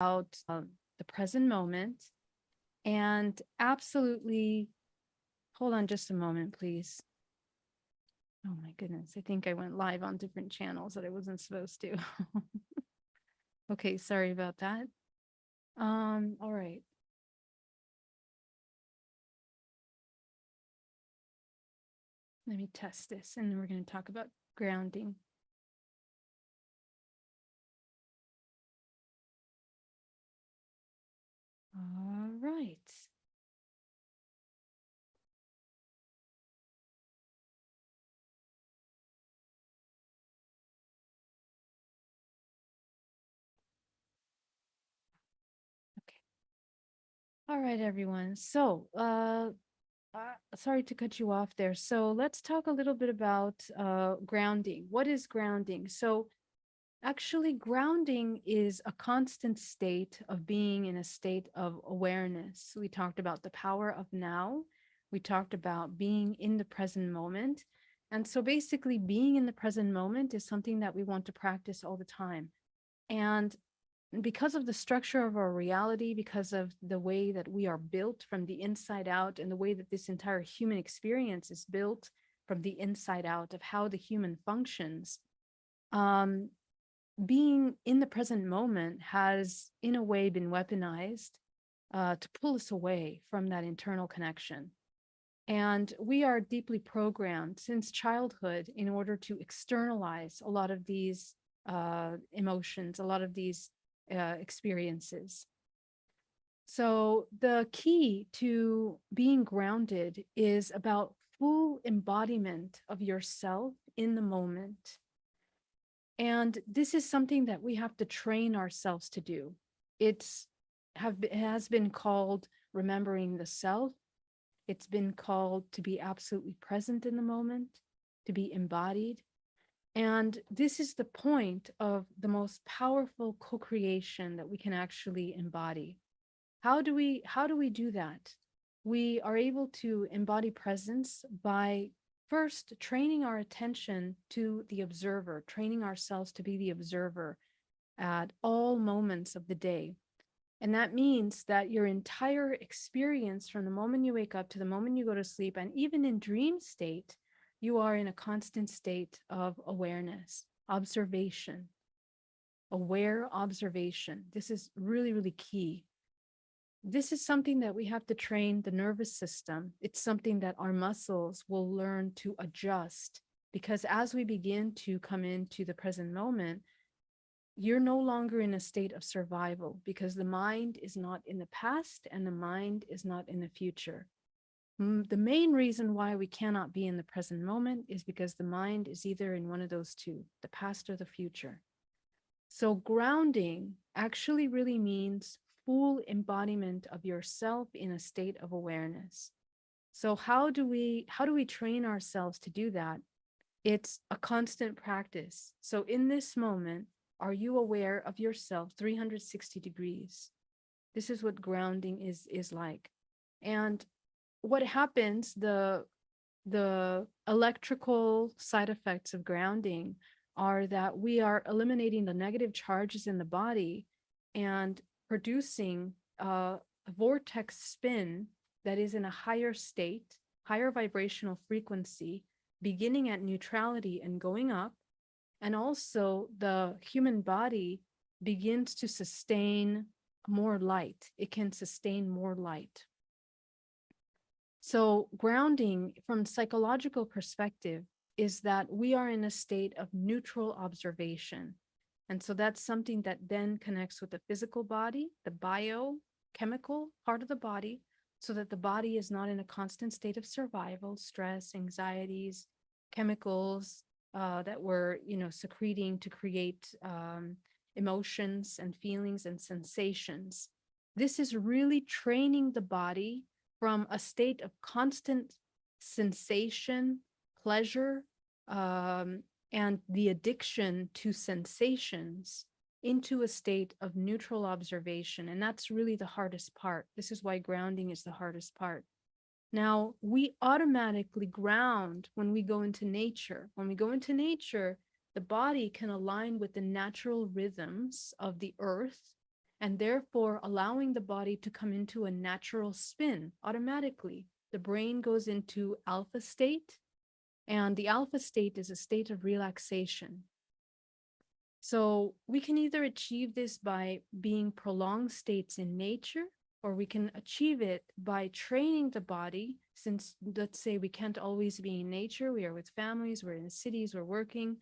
the present moment, and absolutely, hold on just a moment, please. Oh my goodness, I think I went live on different channels that I wasn't supposed to. Okay, sorry about that. All right. Let me test this, and then we're going to talk about grounding. All right. Okay. All right, everyone. So, sorry to cut you off there. So let's talk a little bit about grounding. What is grounding? So actually, grounding is a constant state of being in a state of awareness. We talked about the power of now. We talked about being in the present moment. And so basically, being in the present moment is something that we want to practice all the time. And because of the structure of our reality, because of the way that we are built from the inside out, and the way that this entire human experience is built from the inside out of how the human functions, being in the present moment has, in a way, been weaponized to pull us away from that internal connection. And we are deeply programmed since childhood in order to externalize a lot of these emotions, a lot of these experiences. So the key to being grounded is about full embodiment of yourself in the moment. And this is something that we have to train ourselves to do. It has been called remembering the self. It's been called to be absolutely present in the moment, to be embodied. And this is the point of the most powerful co-creation that we can actually embody. How do we do that? We are able to embody presence by first training our attention to the observer, training ourselves to be the observer at all moments of the day. And that means that your entire experience from the moment you wake up to the moment you go to sleep, and even in dream state, you are in a constant state of awareness, observation, aware observation. This is really, really key. This is something that we have to train the nervous system. It's something that our muscles will learn to adjust, because as we begin to come into the present moment, you're no longer in a state of survival, because the mind is not in the past and the mind is not in the future. The main reason why we cannot be in the present moment is because the mind is either in one of those two, the past or the future. So grounding actually really means full embodiment of yourself in a state of awareness. So how do we train ourselves to do that? It's a constant practice. So in this moment, are you aware of yourself 360 degrees? This is what grounding is like. And what happens, the electrical side effects of grounding are that we are eliminating the negative charges in the body and producing a vortex spin that is in a higher state, higher vibrational frequency, beginning at neutrality and going up. And also the human body begins to sustain more light. It can sustain more light. So grounding from psychological perspective is that we are in a state of neutral observation. And so that's something that then connects with the physical body, the biochemical part of the body, so that the body is not in a constant state of survival, stress, anxieties, chemicals that we're, secreting to create emotions and feelings and sensations. This is really training the body from a state of constant sensation, pleasure, and the addiction to sensations into a state of neutral observation. And that's really the hardest part. This is why grounding is the hardest part. Now, we automatically ground when we go into nature. When we go into nature, the body can align with the natural rhythms of the earth and therefore allowing the body to come into a natural spin automatically. The brain goes into alpha state, and the alpha state is a state of relaxation. So we can either achieve this by being prolonged states in nature, or we can achieve it by training the body. Since, let's say, we can't always be in nature, we are with families, we're in cities, we're working,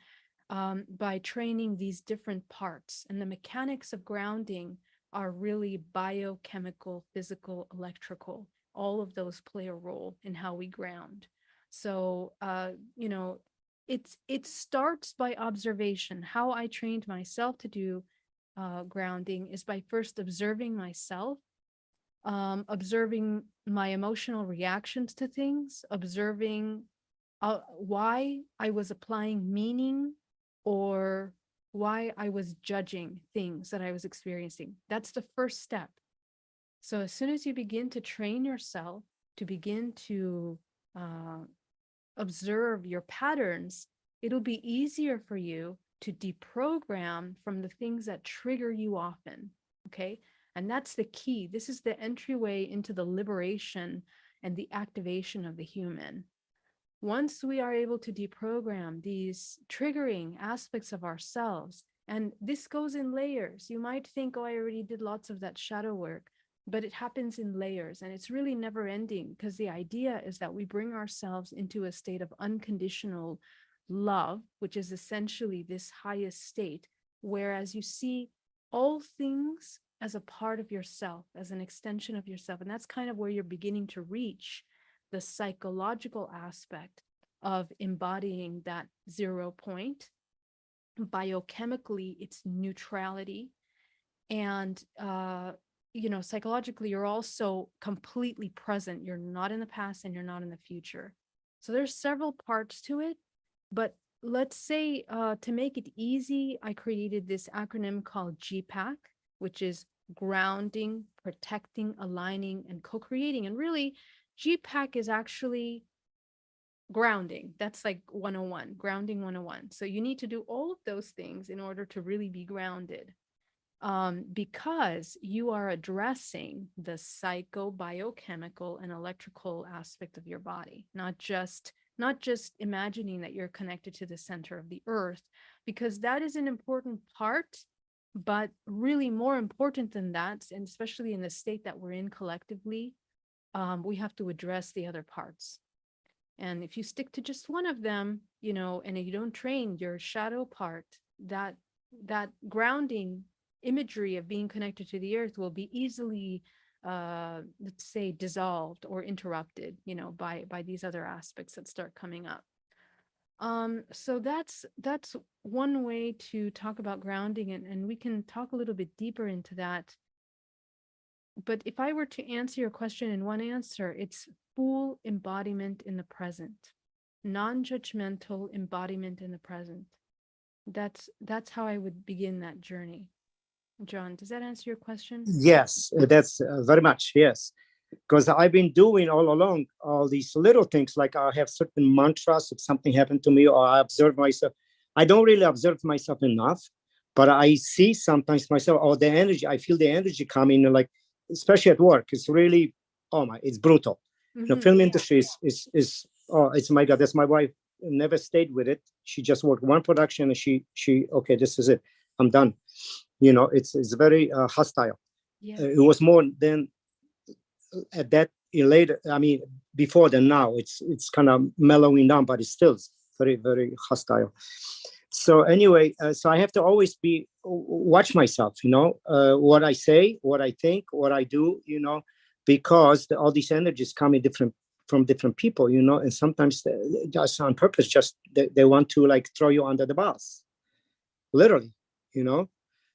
by training these different parts. And the mechanics of grounding are really biochemical, physical, electrical. All of those play a role in how we ground. So, you know, it starts by observation. How I trained myself to do grounding is by first observing myself, observing my emotional reactions to things, observing why I was applying meaning or why I was judging things that I was experiencing. That's the first step. So as soon as you begin to train yourself to begin to observe your patterns, it'll be easier for you to deprogram from the things that trigger you often. Okay. And that's the key. This is the entryway into the liberation and the activation of the human. Once we are able to deprogram these triggering aspects of ourselves, and this goes in layers. You might think, oh, I already did lots of that shadow work, but it happens in layers, and it's really never ending, because the idea is that we bring ourselves into a state of unconditional love, which is essentially this highest state, whereas you see all things as a part of yourself, as an extension of yourself. And that's kind of where you're beginning to reach the psychological aspect of embodying that 0 point. Biochemically, it's neutrality. And, you know, psychologically, you're also completely present. You're not in the past and you're not in the future. So there's several parts to it. But let's say, to make it easy, I created this acronym called GPAC, which is grounding, protecting, aligning, and co-creating. And really, GPAC is actually grounding. That's like 101, grounding 101. So you need to do all of those things in order to really be grounded, because you are addressing the psycho-biochemical and electrical aspect of your body, not just imagining that you're connected to the center of the earth, because that is an important part. But really more important than that, and especially in the state that we're in collectively, we have to address the other parts. And if you stick to just one of them, you know, and you don't train your shadow part, that grounding imagery of being connected to the earth will be easily, let's say, dissolved or interrupted, you know, by these other aspects that start coming up. So that's one way to talk about grounding, and we can talk a little bit deeper into that. But if I were to answer your question in one answer, it's full embodiment in the present, non-judgmental embodiment in the present. That's how I would begin that journey. John, does that answer your question? Yes, that's very much, yes. Because I've been doing all along all these little things, like I have certain mantras if something happened to me, or I observe myself. I don't really observe myself enough, but I see sometimes myself, or the energy, I feel the energy coming, like, especially at work. It's really, it's brutal. Mm-hmm. The film industry is oh, it's my God, that's my wife never stayed with it. She just worked one production and she okay, this is it, I'm done. You know, it's very hostile. Yeah. It was more than at that later, I mean, before than now. It's kind of mellowing down, but it's still very, very hostile. So anyway, so I have to always watch myself, you know, what I say, what I think, what I do, you know, because all these energies come in from different people, you know, and sometimes just on purpose, just they want to like throw you under the bus, literally, you know.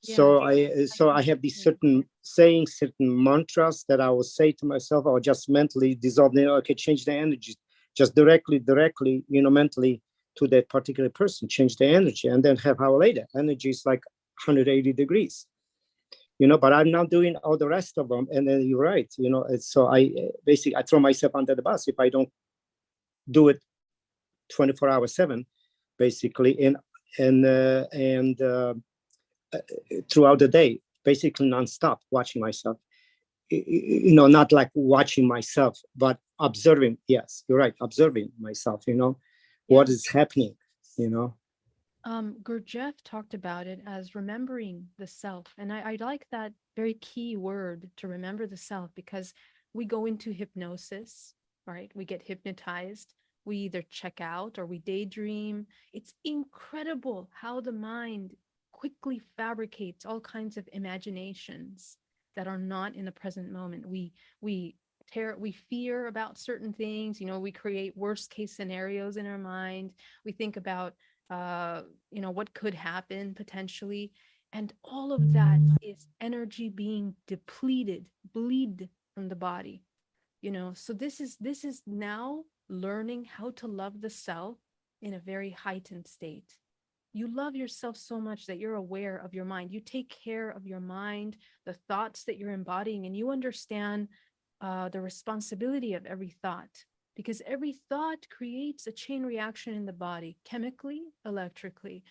Yeah, So I have these certain sayings, certain mantras that I will say to myself, or just mentally dissolve them. Okay, change the energy, just directly, you know, mentally to that particular person, change the energy, and then have how later energy is like 180 degrees, you know. But I'm not doing all the rest of them, and then you're right, you know. So I basically I throw myself under the bus if I don't do it 24/7, basically, and throughout the day. basically nonstop watching myself. You know, not like watching myself, but observing. Yes, you're right. Observing myself, you know, what is happening, you know. Gurdjieff talked about it as remembering the self. And I like that very key word, to remember the self, because we go into hypnosis, right? We get hypnotized. We either check out or we daydream. It's incredible how the mind quickly fabricates all kinds of imaginations that are not in the present moment. We fear about certain things, you know, we create worst case scenarios in our mind. We think about what could happen potentially. And all of that is energy being depleted, bleed from the body, So this is now learning how to love the self in a very heightened state. You love yourself so much that you're aware of your mind. You take care of your mind, the thoughts that you're embodying, and you understand the responsibility of every thought, because every thought creates a chain reaction in the body, chemically, electrically.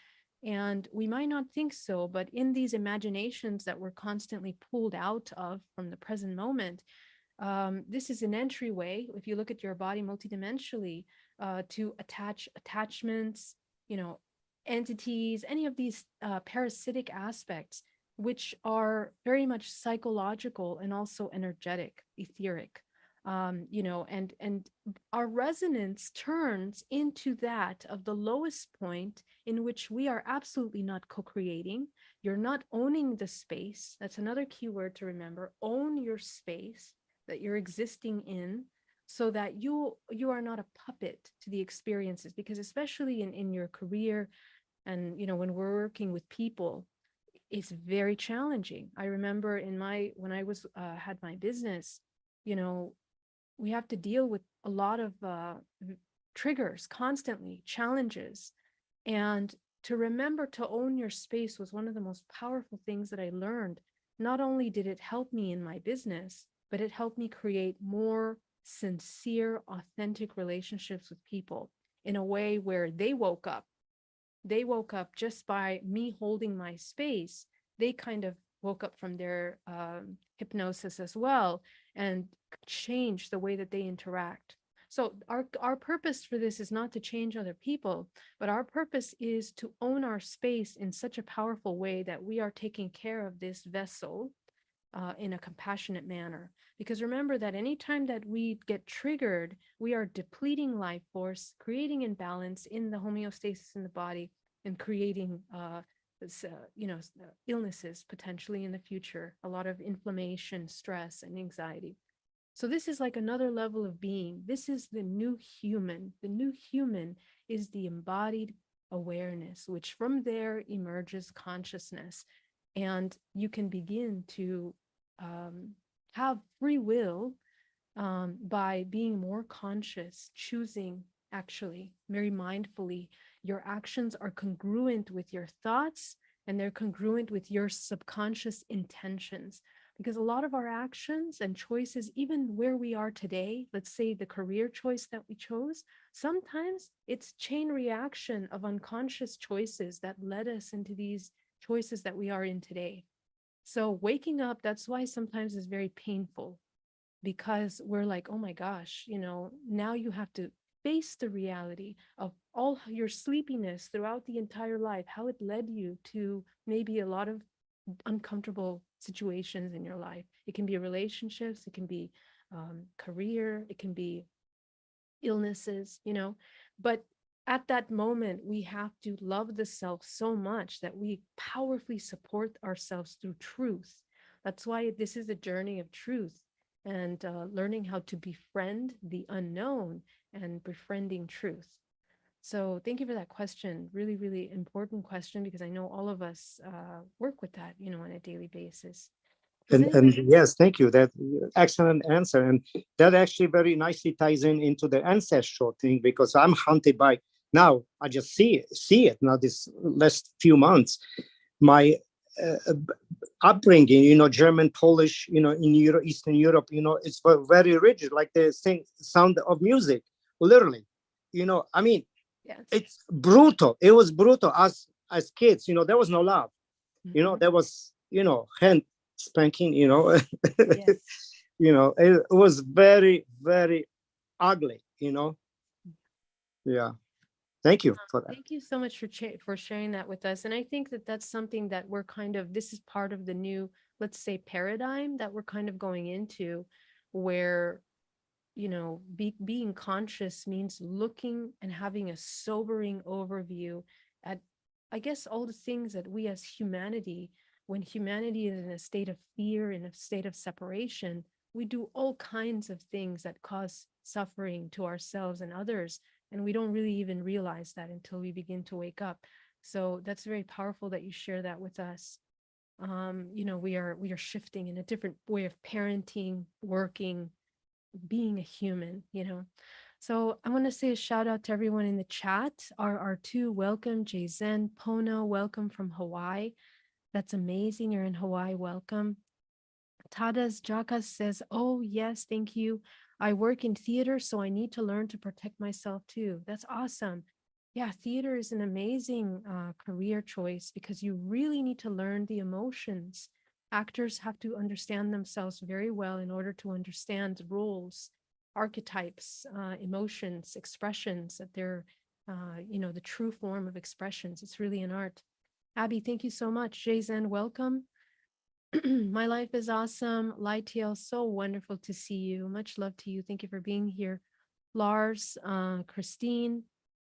And we might not think so, but in these imaginations that we're constantly pulled out of from the present moment, this is an entryway, if you look at your body multidimensionally, to attachments, entities, any of these parasitic aspects, which are very much psychological and also energetic, etheric. And our resonance turns into that of the lowest point, in which we are absolutely not co-creating. You're not owning the space. That's another key word to remember. Own your space that you're existing in, so that you are not a puppet to the experiences. Because especially in your career, and when we're working with people, it's very challenging. I remember when I was had my business, we have to deal with a lot of triggers constantly, challenges. And to remember to own your space was one of the most powerful things that I learned. Not only did it help me in my business, but it helped me create more sincere, authentic relationships with people in a way where they woke up. They woke up just by me holding my space. They kind of woke up from their hypnosis as well, and changed the way that they interact. So our purpose for this is not to change other people, but our purpose is to own our space in such a powerful way that we are taking care of this vessel in a compassionate manner. Because remember that anytime that we get triggered, we are depleting life force, creating imbalance in the homeostasis in the body, and creating illnesses potentially in the future, a lot of inflammation, stress, and anxiety. So this is like another level of being. This is the new human. The new human is the embodied awareness, which from there emerges consciousness. And you can begin to have free will by being more conscious, choosing actually very mindfully. Your actions are congruent with your thoughts, and they're congruent with your subconscious intentions. Because a lot of our actions and choices, even where we are today, let's say the career choice that we chose, sometimes it's chain reaction of unconscious choices that led us into these choices that we are in today. So waking up, that's why sometimes it's very painful, because we're like, oh my gosh, now you have to face the reality of all your sleepiness throughout the entire life, how it led you to maybe a lot of uncomfortable situations in your life. It can be relationships, it can be career, it can be illnesses, but at that moment, we have to love the self so much that we powerfully support ourselves through truth. That's why this is a journey of truth, and learning how to befriend the unknown and befriending truth. So thank you for that question. Really, really important question, because I know all of us work with that, on a daily basis. And yes, thank you. That excellent answer. And that actually very nicely ties into the ancestral thing, because I'm haunted by, now I just see it now this last few months, my upbringing, German, Polish, in Europe, Eastern Europe, it's very rigid, like the sound of music, literally, I mean, yes. It's brutal. It was brutal as kids, there was no love, there was hand spanking, Yes. it was very, very ugly, Yeah. Thank you for that. Thank you so much for sharing that with us. And I think that that's something that we're this is part of the new, let's say, paradigm that we're kind of going into, where, being conscious means looking and having a sobering overview at, I guess, all the things that we as humanity, when humanity is in a state of fear, in a state of separation, we do all kinds of things that cause suffering to ourselves and others. And we don't really even realize that until we begin to wake up. So that's very powerful that you share that with us. We are shifting in a different way of parenting, working, being a human. So I want to say a shout out to everyone in the chat. R2, welcome. Jzen, Pono, welcome from Hawaii. That's amazing. You're in Hawaii. Welcome. Tadas Jaka says, oh, yes, thank you. I work in theater, so I need to learn to protect myself too. That's awesome. Yeah, theater is an amazing career choice because you really need to learn the emotions. Actors have to understand themselves very well in order to understand roles, archetypes, emotions, expressions, that they're, the true form of expressions. It's really an art. Abby, thank you so much. Jayzen, welcome. My life is awesome. Lightail, so wonderful to see you. Much love to you. Thank you for being here. Lars, Christine,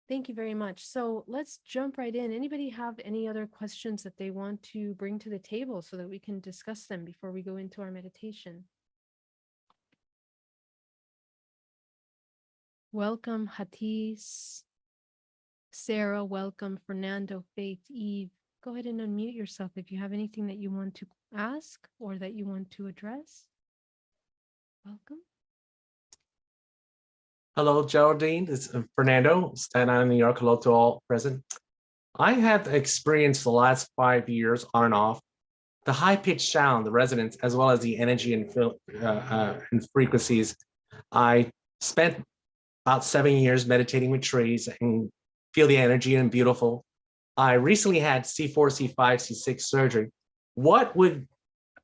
thank you very much. So let's jump right in. Anybody have any other questions that they want to bring to the table so that we can discuss them before we go into our meditation? Welcome, Hatis. Sarah, welcome. Fernando, Faith, Eve. Go ahead and unmute yourself if you have anything that you want to ask or that you want to address. Welcome. Hello, Geraldine. It's Fernando, Staten Island, New York. Hello to all present. I have experienced the last 5 years on and off the high-pitched sound, the resonance, as well as the energy and frequencies. I spent about 7 years meditating with trees and feel the energy and beautiful. I recently had C4, C5, C6 surgery. What would,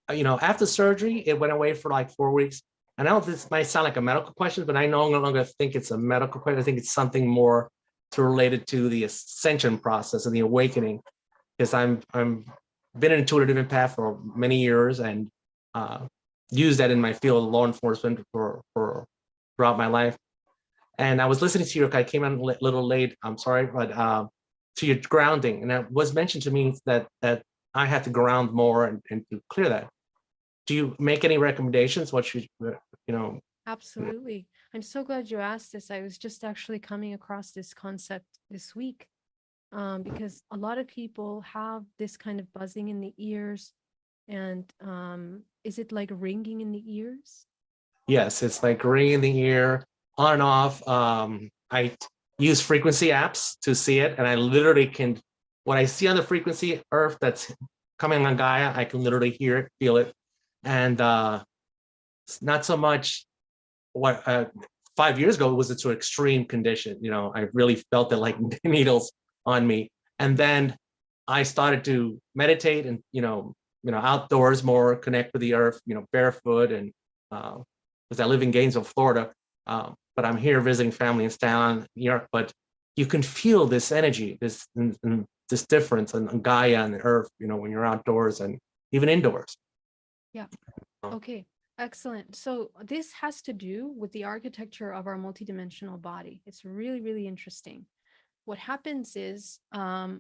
after surgery, it went away for like 4 weeks. And I know this might sound like a medical question, but I no longer think it's a medical question. I think it's something more related to the ascension process and the awakening, because I'm been an intuitive path for many years and used that in my field of law enforcement for throughout my life. And I was listening to I came in a little late, I'm sorry, but to your grounding. And it was mentioned to me that I had to ground more and to clear that. Do you make any recommendations? What should, Absolutely. I'm so glad you asked this. I was just actually coming across this concept this week because a lot of people have this kind of buzzing in the ears. And is it like ringing in the ears? Yes, it's like ringing in the ear, on and off. I use frequency apps to see it, and I literally can, what I see on the frequency earth that's coming on Gaia, I can literally hear it, feel it. And it's not so much what 5 years ago, it was to extreme condition. I really felt it like needles on me. And then I started to meditate and, outdoors more, connect with the earth, barefoot. And because I live in Gainesville, Florida, but I'm here visiting family in Staten Island, New York. But you can feel this energy, this difference on Gaia and the earth, when you're outdoors and even indoors. Yeah. Okay. Excellent. So this has to do with the architecture of our multidimensional body. It's really, really interesting. What happens is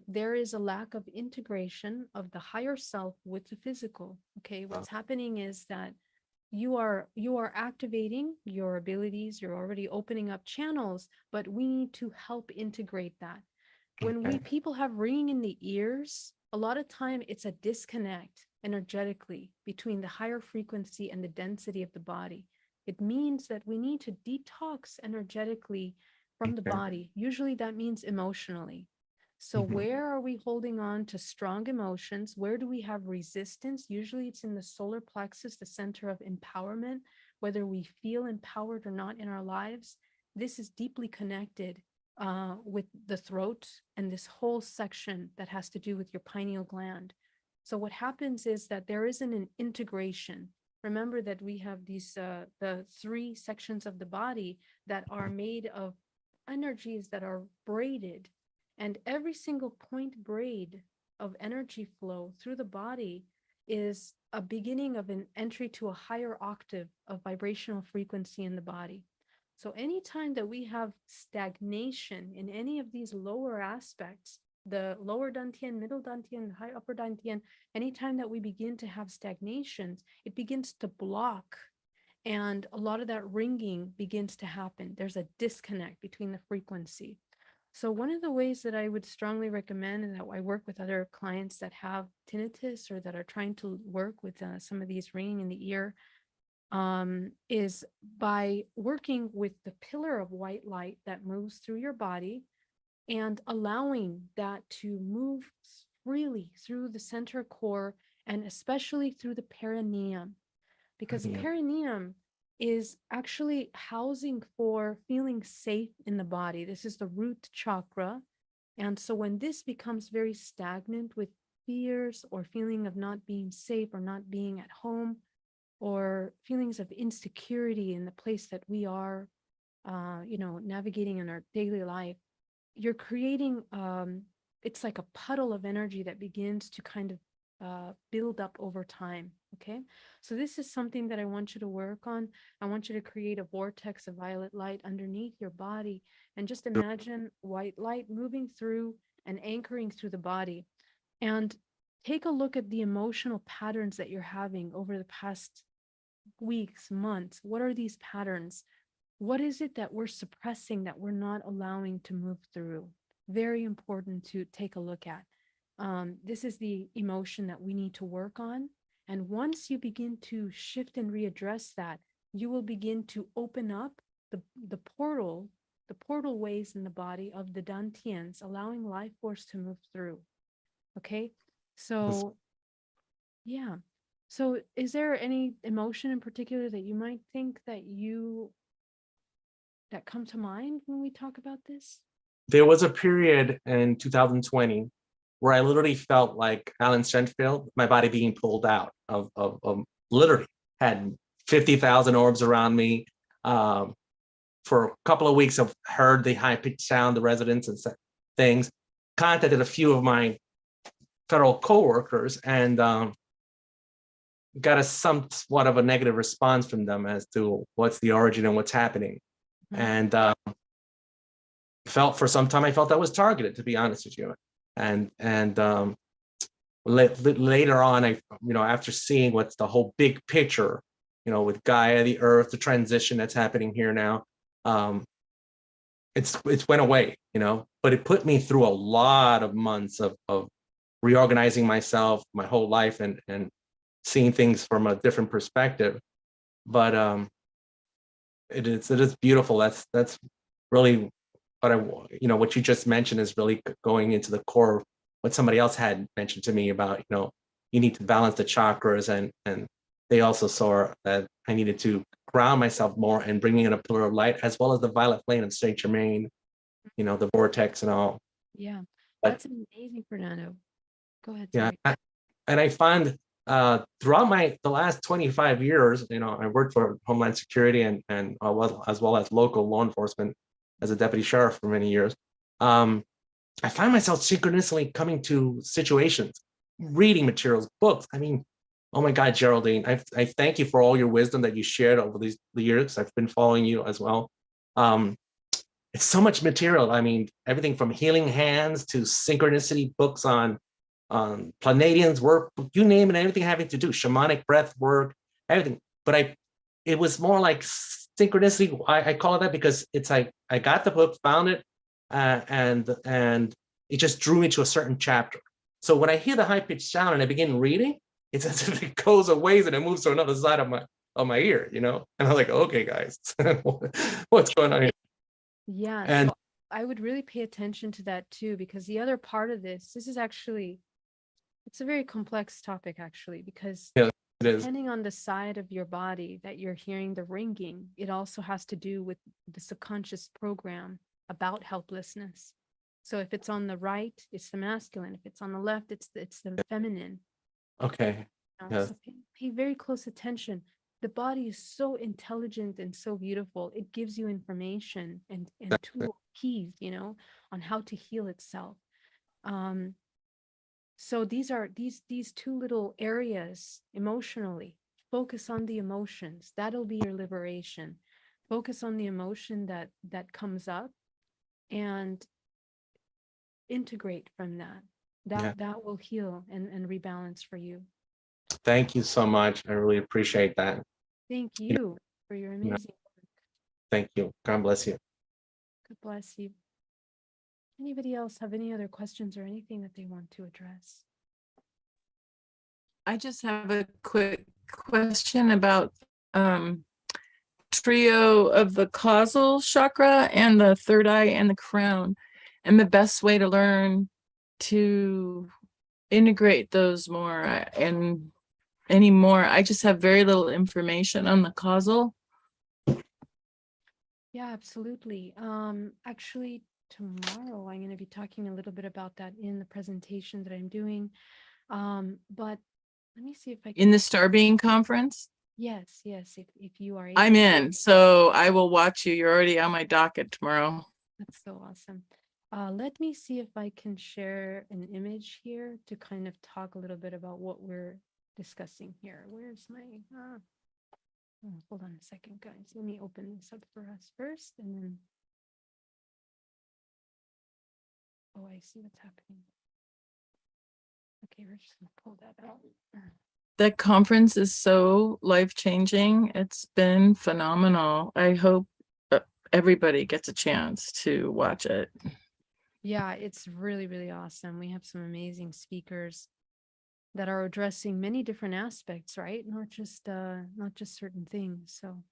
there is a lack of integration of the higher self with the physical. Okay. What's happening is that you are activating your abilities. You're already opening up channels, but we need to help integrate that. When people have ringing in the ears, a lot of time it's a disconnect energetically between the higher frequency and the density of the body. It means that we need to detox energetically from the body. Usually that means emotionally. So where are we holding on to strong emotions? Where do we have resistance? Usually it's in the solar plexus, the center of empowerment, whether we feel empowered or not in our lives. This is deeply connected with the throat and this whole section that has to do with your pineal gland. So what happens is that there isn't an integration. Remember that we have these the three sections of the body that are made of energies that are braided, and every single point braid of energy flow through the body is a beginning of an entry to a higher octave of vibrational frequency in the body. So anytime that we have stagnation in any of these lower aspects, the lower dantian, middle dantian, high upper dantian, anytime that we begin to have stagnations, it begins to block. And a lot of that ringing begins to happen. There's a disconnect between the frequency. So one of the ways that I would strongly recommend, and that I work with other clients that have tinnitus or that are trying to work with some of these ringing in the ear, is by working with the pillar of white light that moves through your body and allowing that to move freely through the center core and especially through the perineum, because the perineum is actually housing for feeling safe in the body. This is the root chakra. And so when this becomes very stagnant with fears or feeling of not being safe or not being at home, or feelings of insecurity in the place that we are, navigating in our daily life, you're creating, it's like a puddle of energy that begins to kind of build up over time. Okay. So this is something that I want you to work on. I want you to create a vortex of violet light underneath your body, and just imagine white light moving through and anchoring through the body. And take a look at the emotional patterns that you're having over the past weeks, months. What are these patterns? What is it that we're suppressing, that we're not allowing to move through? Very important to take a look at. This is the emotion that we need to work on. And once you begin to shift and readdress that, you will begin to open up the portal ways in the body of the dantians, allowing life force to move through. Okay. So yeah. So is there any emotion in particular that you might think that come to mind when we talk about this? There was a period in 2020 where I literally felt like Alan Shenfield, my body being pulled out of literally had 50,000 orbs around me. For a couple of weeks, I've heard the high-pitched sound, the resonance and things, contacted a few of my federal coworkers, and got a somewhat of a negative response from them as to what's the origin and what's happening. And for some time, I felt I was targeted, to be honest with you. And later on, after seeing what's the whole big picture, with Gaia, the Earth, the transition that's happening here now, it's went away, but it put me through a lot of months of reorganizing myself, my whole life, and seeing things from a different perspective. But it is beautiful. That's really what what you just mentioned is really going into the core of what somebody else had mentioned to me about, you need to balance the chakras, and they also saw that I needed to ground myself more and bringing in a pillar of light, as well as the violet flame of Saint Germain, the vortex and all. Yeah, that's amazing, Fernando. Go ahead. Yeah, and I find throughout the last 25 years, I worked for Homeland Security and as well as local law enforcement as a deputy sheriff for many years. I find myself synchronously coming to situations, reading materials, books. I mean, oh my God, Geraldine, I thank you for all your wisdom that you shared over the years. I've been following you as well. It's so much material. I mean, everything from healing hands to synchronicity books on Pleiadians work, you name it, everything having to do, shamanic breath work, everything. But it was more like synchronicity. I call it that because it's like I got the book, found it, and it just drew me to a certain chapter. So when I hear the high-pitched sound and I begin reading, it's as if it goes away and it moves to another side of my ear, and I'm like, okay, guys, what's going on here? Yeah, and so I would really pay attention to that too, because the other part of this is actually, it's a very complex topic actually, because depending on the side of your body that you're hearing the ringing, it also has to do with the subconscious program about helplessness. So if it's on the right, it's the masculine. If it's on the left, it's the feminine. Okay. Yes. So pay very close attention. The body is so intelligent and so beautiful. It gives you information and tool keys, on how to heal itself. So these two little areas emotionally. Focus on the emotions. That'll be your liberation. Focus on the emotion that comes up and integrate from that. Yeah. That will heal and rebalance for you. Thank you so much. I really appreciate that. Thank You know, you for your amazing work. Thank you. God bless you. God bless you. Anybody else have any other questions or anything that they want to address? I just have a quick question about trio of the causal chakra and the third eye and the crown, and the best way to learn to integrate those more and anymore. I just have very little information on the causal. Yeah, absolutely. Actually, tomorrow I'm going to be talking a little bit about that in the presentation that I'm doing. But let me see if I can. In the Star Being conference? Yes, if you are able. I'm in, so I will watch you. You're already on my docket tomorrow. That's so awesome. Let me see if I can share an image here to kind of talk a little bit about what we're discussing here. Where's my, hold on a second, guys. Let me open this up for us first and then. Oh, I see what's happening. Okay, we're just gonna pull that out. That conference is so life-changing. It's been phenomenal. I hope everybody gets a chance to watch it. Yeah, it's really, really awesome. We have some amazing speakers that are addressing many different aspects, right? Not just certain things. So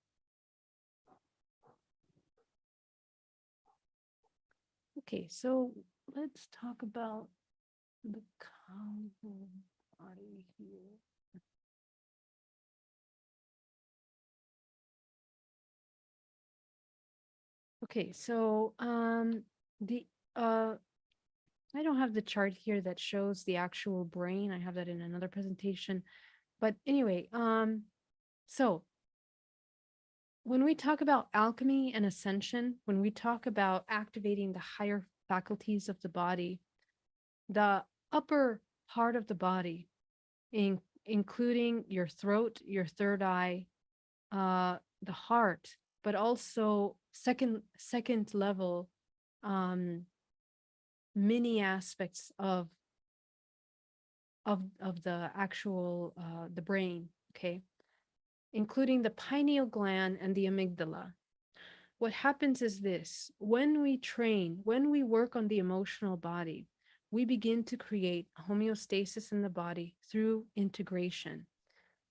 okay, so let's talk about the causal body here. Okay, so the I don't have the chart here that shows the actual brain. I have that in another presentation. But anyway, so when we talk about alchemy and ascension, when we talk about activating the higher faculties of the body, the upper part of the body, including your throat, your third eye, the heart, but also second level many aspects of the actual the brain, okay, including the pineal gland and the amygdala. What happens is this: when we train, when we work on the emotional body, we begin to create homeostasis in the body through integration.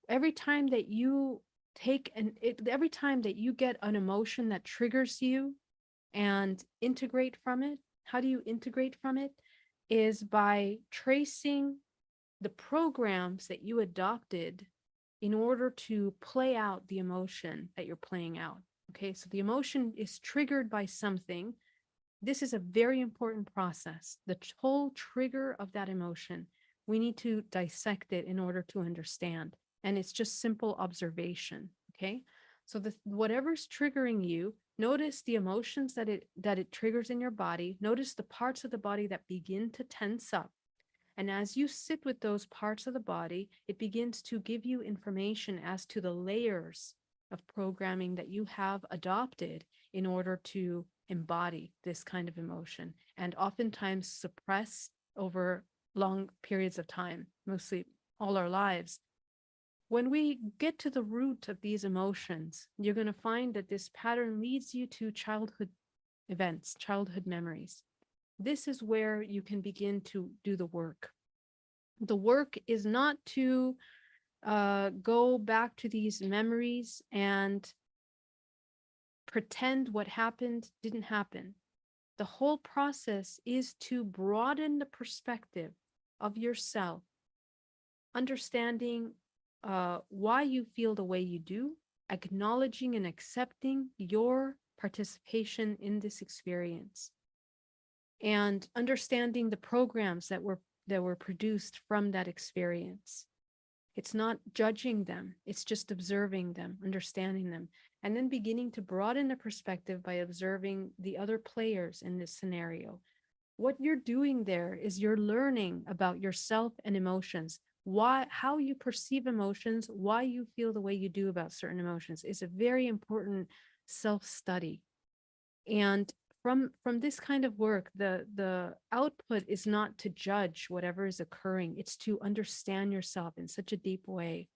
Every time that you every time that you get an emotion that triggers you and integrate from it, how do you integrate from it? Is by tracing the programs that you adopted in order to play out the emotion that you're playing out. Okay, so the emotion is triggered by something. This is a very important process. The whole trigger of that emotion, we need to dissect it in order to understand. And it's just simple observation. Okay, so whatever's triggering you, notice the emotions that it triggers in your body. Notice the parts of the body that begin to tense up. And as you sit with those parts of the body, it begins to give you information as to the layers of programming that you have adopted in order to embody this kind of emotion, and oftentimes suppress over long periods of time, mostly all our lives. When we get to the root of these emotions, you're going to find that this pattern leads you to childhood events, childhood memories. This is where you can begin to do the work. The work is not to go back to these memories and pretend what happened didn't happen. The whole process is to broaden the perspective of yourself, understanding why you feel the way you do, acknowledging and accepting your participation in this experience, and understanding the programs that were produced from that experience. It's not judging them. It's just observing them, understanding them, and then beginning to broaden the perspective by observing the other players in this scenario. What you're doing there is you're learning about yourself and emotions, why, how you perceive emotions, why you feel the way you do about certain emotions is a very important self-study. And from this kind of work, the output is not to judge whatever is occurring, it's to understand yourself in such a deep way.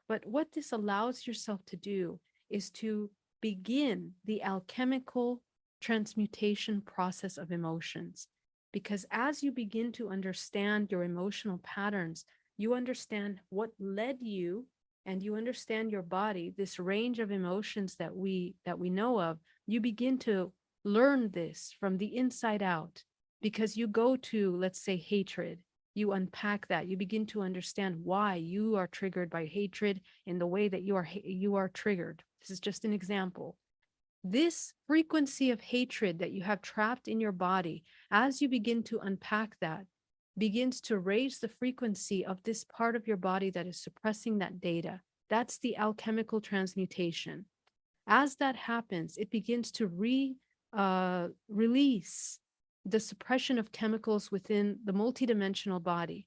But what this allows yourself to do is to begin the alchemical transmutation process of emotions. Because as you begin to understand your emotional patterns, you understand what led you, and you understand your body, this range of emotions that we know of. You begin to learn this from the inside out, because you go to, let's say, hatred. You unpack that. You begin to understand why you are triggered by hatred in the way that you are triggered. This is just an example. This frequency of hatred that you have trapped in your body, as you begin to unpack that, begins to raise the frequency of this part of your body that is suppressing that data. That's the alchemical transmutation. As that happens, it begins to release the suppression of chemicals within the multidimensional body.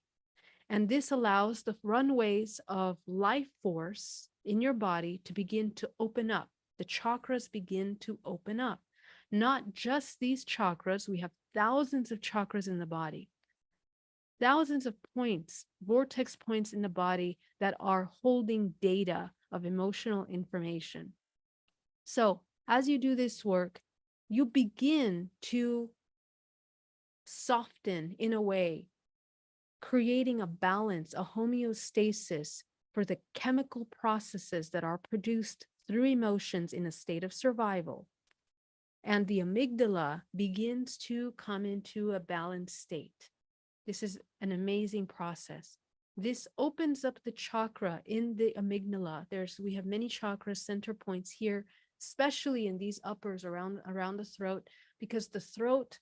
And this allows the runways of life force in your body to begin to open up. The chakras begin to open up. Not just these chakras, we have thousands of chakras in the body, thousands of points, vortex points in the body that are holding data of emotional information. So as you do this work, you begin to soften in a way, creating a balance, a homeostasis for the chemical processes that are produced through emotions in a state of survival. And the amygdala begins to come into a balanced state. This is an amazing process. This opens up the chakra in the amygdala. We have many chakras, center points here, especially in these uppers around the throat, because the throat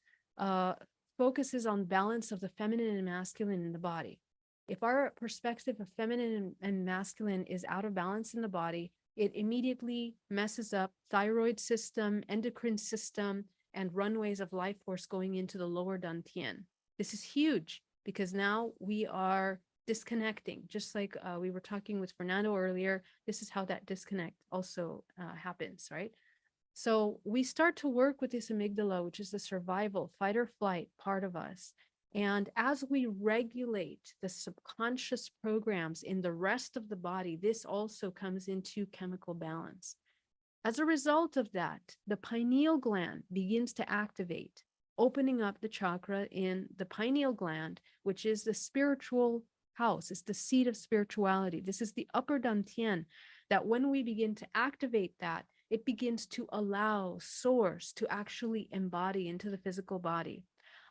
focuses on balance of the feminine and masculine in the body. If our perspective of feminine and masculine is out of balance in the body, it immediately messes up thyroid system, endocrine system, and runways of life force going into the lower dantian. This is huge because now we are disconnecting, just like we were talking with Fernando earlier. This is how that disconnect also happens, right? So we start to work with this amygdala, which is the survival, fight or flight part of us. And as we regulate the subconscious programs in the rest of the body, this also comes into chemical balance. As a result of that, the pineal gland begins to activate, opening up the chakra in the pineal gland, which is the spiritual house. It's the seat of spirituality. This is the upper dantian, that when we begin to activate that, it begins to allow source to actually embody into the physical body.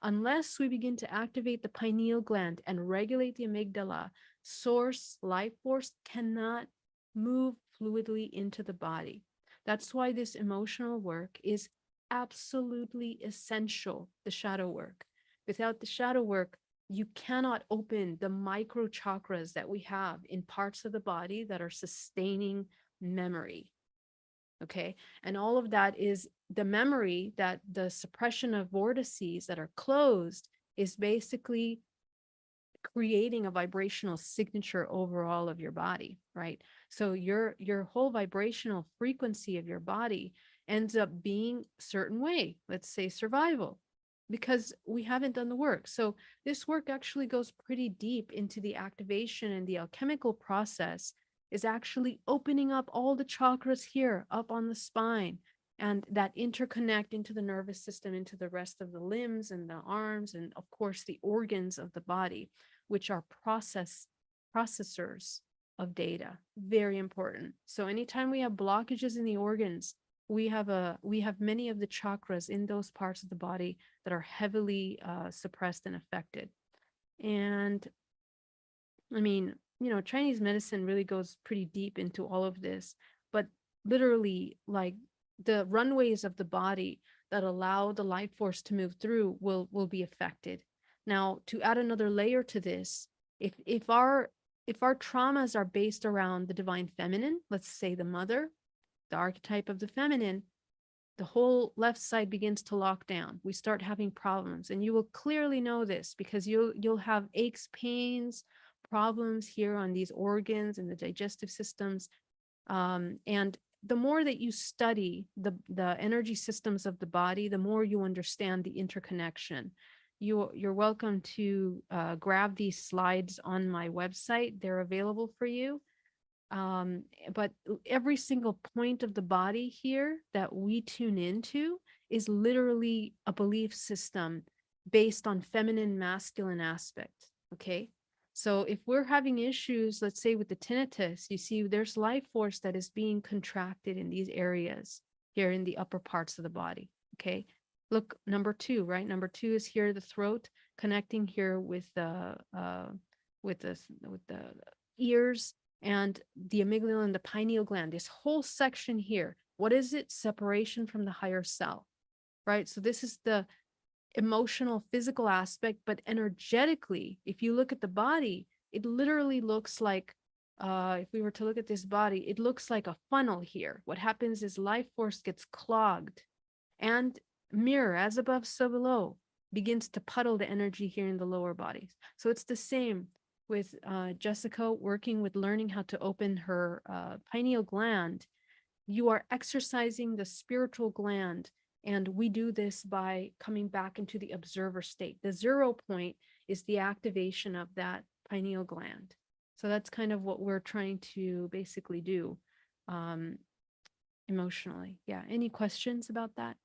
Unless we begin to activate the pineal gland and regulate the amygdala, source, life force cannot move fluidly into the body. That's why this emotional work is absolutely essential, the shadow work. Without the shadow work, you cannot open the micro chakras that we have in parts of the body that are sustaining memory. Okay. And all of that is the memory, that the suppression of vortices that are closed is basically creating a vibrational signature overall of your body, right? So your whole vibrational frequency of your body ends up being a certain way, let's say survival, because we haven't done the work. So this work actually goes pretty deep into the activation, and the alchemical process is actually opening up all the chakras here up on the spine, and that interconnect into the nervous system, into the rest of the limbs and the arms, and of course the organs of the body, which are processors of data. Very important. So anytime we have blockages in the organs, we have many of the chakras in those parts of the body that are heavily suppressed and affected. And I mean, you know, Chinese medicine really goes pretty deep into all of this, but literally, like, the runways of the body that allow the life force to move through will be affected. Now, to add another layer to this, if our if our traumas are based around the divine feminine, let's say the mother, the archetype of the feminine, the whole left side begins to lock down. We start having problems, and you will clearly know this because you'll have aches, pains, problems here on these organs and the digestive systems. And the more that you study the energy systems of the body, the more you understand the interconnection. You're welcome to grab these slides on my website. They're available for you. But every single point of the body here that we tune into is literally a belief system based on feminine, masculine aspect. Okay. So if we're having issues, let's say with the tinnitus, you see there's life force that is being contracted in these areas here in the upper parts of the body. Okay. Look, number 2, right? Number 2 is here, the throat connecting here with the ears and the amygdala and the pineal gland, this whole section here. What is it? Separation from the higher self, right? So this is the emotional, physical aspect, but energetically, if you look at the body, it literally looks like, if we were to look at this body, it looks like a funnel here. What happens is life force gets clogged, and mirror, as above, so below, begins to puddle the energy here in the lower bodies. So it's the same with Jessica working with learning how to open her pineal gland. You are exercising the spiritual gland, and we do this by coming back into the observer state. The 0 point is the activation of that pineal gland. So that's kind of what we're trying to basically do emotionally. Yeah. Any questions about that?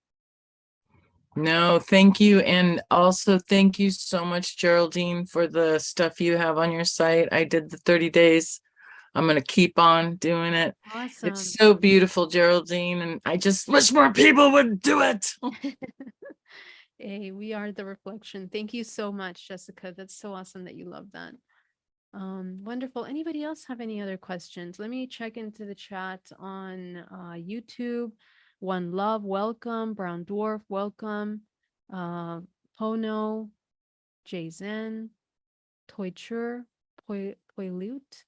No, thank you. And also thank you so much, Geraldine, for the stuff you have on your site. I did the 30 days. I'm going to keep on doing it. Awesome. It's so beautiful, Geraldine. And I just wish more people would do it. Hey, we are the reflection. Thank you so much, Jessica. That's so awesome that you love that. Wonderful. Anybody else have any other questions? Let me check into the chat on YouTube. One Love, welcome. Brown Dwarf, welcome. Pono, Jay Zen, Toy Chur, Poi Lute.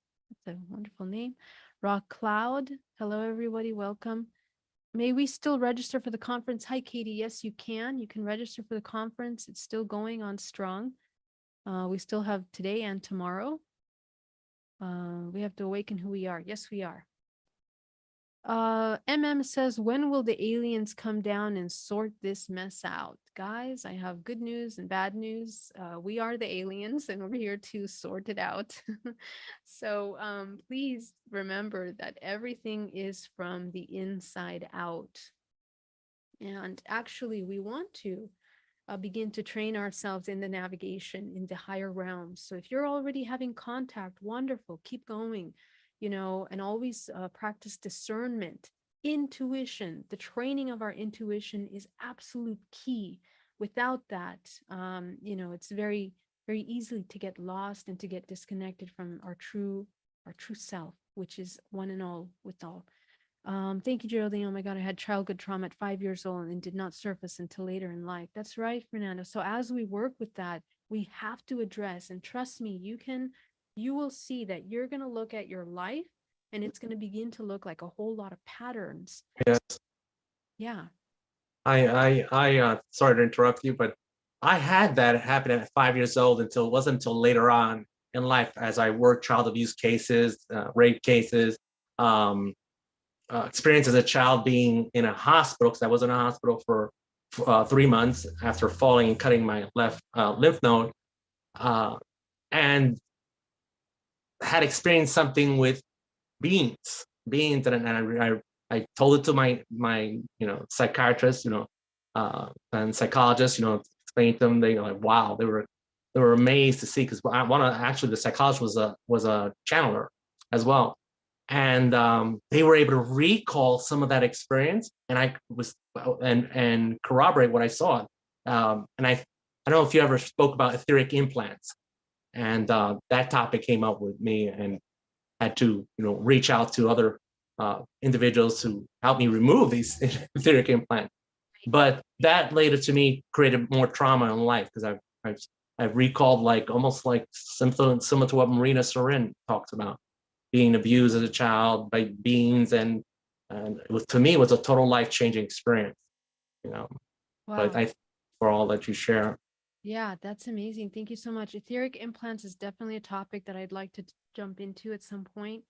That's a wonderful name. Rock Cloud, hello everybody, welcome. May we still register for the conference? Hi, Katie. Yes, you can. You can register for the conference. It's still going on strong. We still have today and tomorrow. We have to awaken who we are. Yes, we are. MM says, when will the aliens come down and sort this mess out? Guys, I have good news and bad news. We are the aliens and we're here to sort it out. So please remember that everything is from the inside out. And actually, we want to begin to train ourselves in the navigation in the higher realms. So if you're already having contact, wonderful, keep going. You know, and always practice discernment, intuition. The training of our intuition is absolute key. Without that, you know, it's very, very easy to get lost and to get disconnected from our true self, which is one and all with all. Thank you, Geraldine. Oh my God, I had childhood trauma at 5 years old and did not surface until later in life. That's right, Fernando. So as we work with that, we have to address, and trust me, you will see that you're going to look at your life and it's going to begin to look like a whole lot of patterns. Yes. Yeah. I sorry to interrupt you, but I had that happen at 5 years old it wasn't until later on in life as I worked child abuse cases, rape cases, experience as a child being in a hospital, because I was in a hospital for 3 months after falling and cutting my left lymph node, and had experienced something with beings, and I told it to my psychiatrist, and psychologist, explained to them. They like, wow, they were amazed to see, because the psychologist was a channeler as well, and they were able to recall some of that experience, and I was and corroborate what I saw, and I don't know if you ever spoke about etheric implants. And that topic came up with me, and had to, reach out to other individuals to help me remove these etheric implants. But that later to me created more trauma in life, because I've I recalled like almost like similar to what Marina Sorin talks about, being abused as a child by beings, and it was, to me, it was a total life-changing experience, you know. Wow. But for all that you share. Yeah, that's amazing. Thank you so much. Etheric implants is definitely a topic that I'd like to jump into at some point.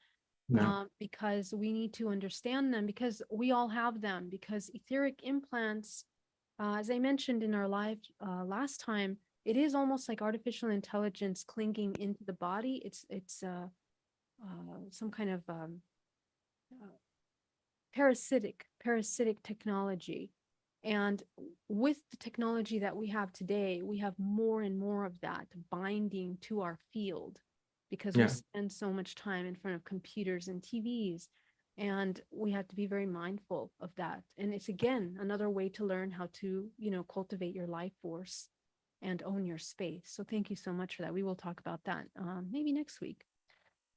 Yeah. Because we need to understand them, because we all have them, because etheric implants, as I mentioned in our live last time, it is almost like artificial intelligence clinging into the body. It's some kind of uh, parasitic technology. And with the technology that we have today, we have more and more of that binding to our field, because we Yeah. spend so much time in front of computers and TVs, and we have to be very mindful of that. And it's, again, another way to learn how to, cultivate your life force and own your space. So thank you so much for that. We will talk about that maybe next week.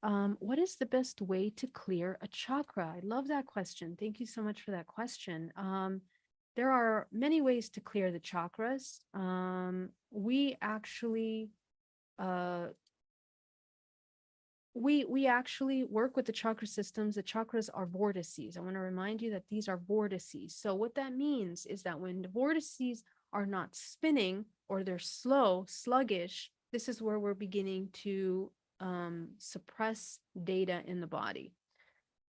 What is the best way to clear a chakra? I love that question. Thank you so much for that question. There are many ways to clear the chakras. We actually we actually work with the chakra systems. The chakras are vortices. I want to remind you that these are vortices. So what that means is that when the vortices are not spinning, or they're slow, sluggish, this is where we're beginning to suppress data in the body.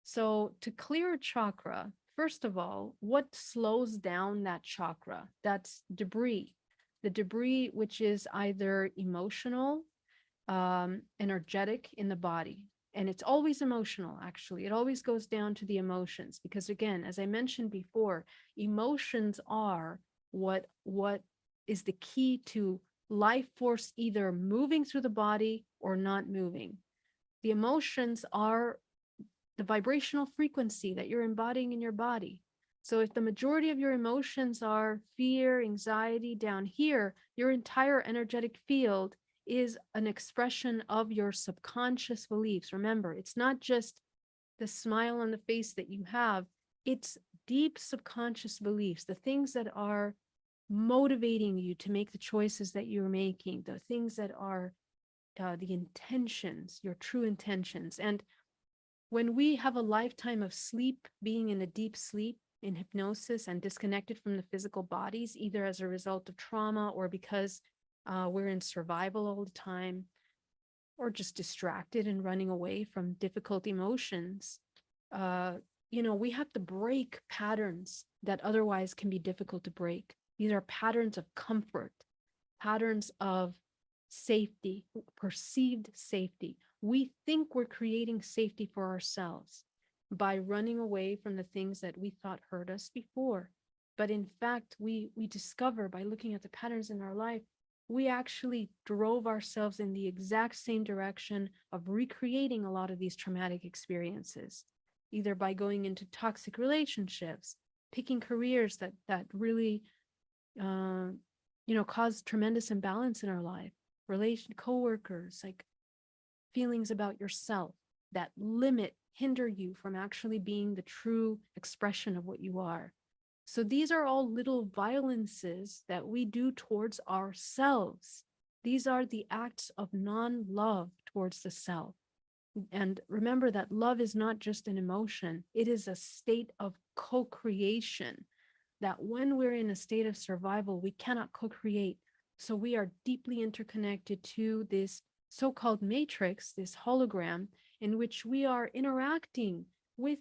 So to clear a chakra, first of all, what slows down that chakra? That's debris. The debris, which is either emotional, energetic in the body. And it's always emotional, actually. It always goes down to the emotions, because, again, as I mentioned before, emotions are what is the key to life force either moving through the body or not moving. The emotions are the vibrational frequency that you're embodying in your body. So if the majority of your emotions are fear, anxiety down here, your entire energetic field is an expression of your subconscious beliefs. Remember, it's not just the smile on the face that you have, it's deep subconscious beliefs, the things that are motivating you to make the choices that you're making, the things that are the intentions, your true intentions. And when we have a lifetime of sleep, being in a deep sleep, in hypnosis, and disconnected from the physical bodies, either as a result of trauma or because we're in survival all the time, or just distracted and running away from difficult emotions, we have to break patterns that otherwise can be difficult to break. These are patterns of comfort, patterns of safety, perceived safety. We think we're creating safety for ourselves by running away from the things that we thought hurt us before. But in fact, we discover, by looking at the patterns in our life, we actually drove ourselves in the exact same direction of recreating a lot of these traumatic experiences, either by going into toxic relationships, picking careers that really cause tremendous imbalance in our life, coworkers, like feelings about yourself that hinder you from actually being the true expression of what you are. So these are all little violences that we do towards ourselves. These are the acts of non-love towards the self. And remember that love is not just an emotion, it is a state of co-creation. That when we're in a state of survival, we cannot co-create. So we are deeply interconnected to this so-called matrix, this hologram, in which we are interacting with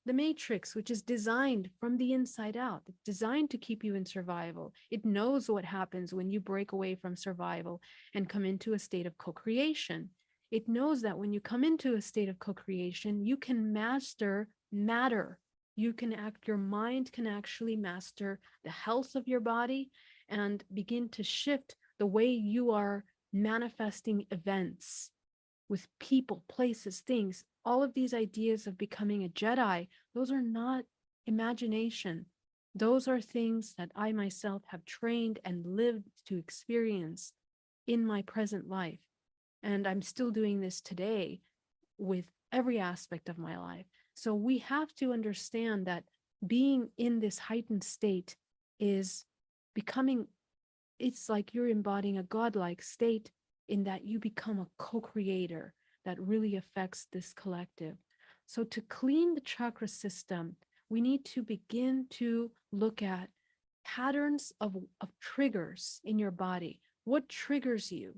the matrix, which is designed from the inside out. It's designed to keep you in survival. It knows what happens when you break away from survival and come into a state of co-creation. It knows that when you come into a state of co-creation, you can master matter. Your mind can actually master the health of your body and begin to shift the way you are manifesting events with people, places, things. All of these ideas of becoming a Jedi, those are not imagination. Those are things that I myself have trained and lived to experience in my present life. And I'm still doing this today with every aspect of my life. So we have to understand that being in this heightened state is becoming it's like you're embodying a godlike state in that you become a co-creator that really affects this collective. So to clean the chakra system, we need to begin to look at patterns of triggers in your body. What triggers you?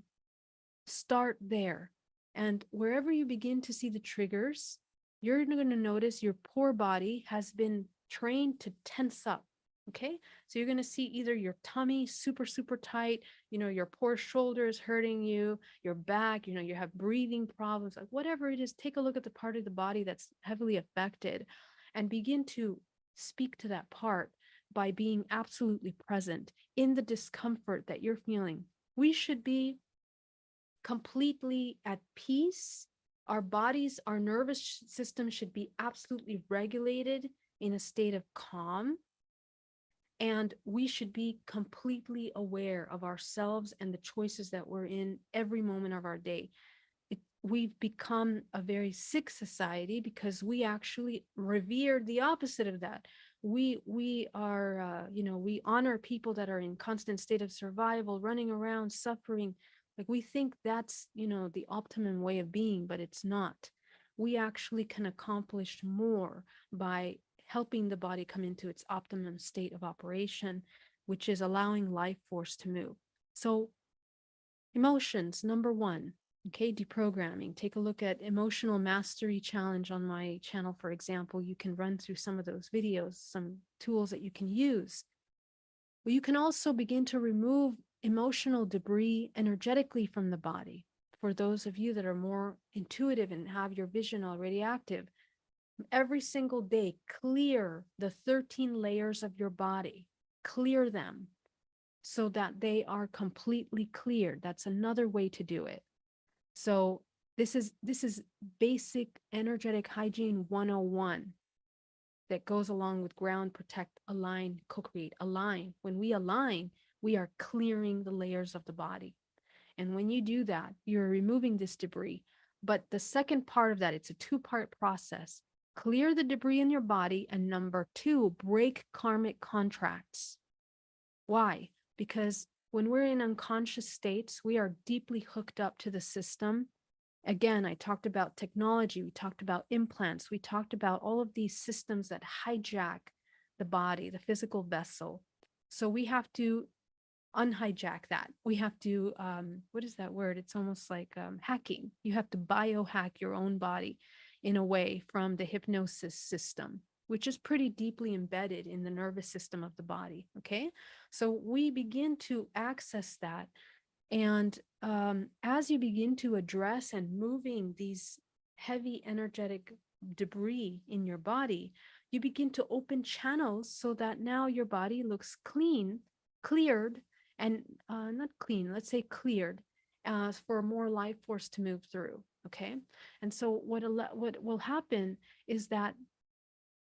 Start there. And wherever you begin to see the triggers, you're going to notice your poor body has been trained to tense up. Okay. So you're going to see either your tummy super, super tight, your poor shoulders hurting you, your back, you have breathing problems, like whatever it is, take a look at the part of the body that's heavily affected and begin to speak to that part by being absolutely present in the discomfort that you're feeling. We should be completely at peace. Our bodies, our nervous system should be absolutely regulated in a state of calm. And we should be completely aware of ourselves and the choices that we're in every moment of our day. We've become a very sick society because we actually revere the opposite of that. We are, we honor people that are in constant state of survival, running around, suffering. Like we think that's, the optimum way of being, but it's not. We actually can accomplish more by helping the body come into its optimum state of operation, which is allowing life force to move. So emotions, number one. Okay, deprogramming. Take a look at Emotional Mastery Challenge on my channel, for example. You can run through some of those videos, some tools that you can use. Well, you can also begin to remove emotional debris energetically from the body. For those of you that are more intuitive and have your vision already active, every single day, clear the 13 layers of your body, clear them so that they are completely cleared. That's another way to do it. So this is basic energetic hygiene 101 that goes along with ground, protect, align, co-create, align. When we align, we are clearing the layers of the body. And when you do that, you're removing this debris. But the second part of that, it's a two-part process. Clear the debris in your body. And number two, break karmic contracts. Why? Because when we're in unconscious states, we are deeply hooked up to the system. Again, I talked about technology. We talked about implants. We talked about all of these systems that hijack the body, the physical vessel. So we have to unhijack that. We have to, what is that word? It's almost like hacking. You have to biohack your own body in a way from the hypnosis system, which is pretty deeply embedded in the nervous system of the body. Okay. So we begin to access that. And as you begin to address and moving these heavy energetic debris in your body, you begin to open channels so that now your body looks clean, cleared, and not clean, let's say cleared, for more life force to move through. Okay. And so what will happen is that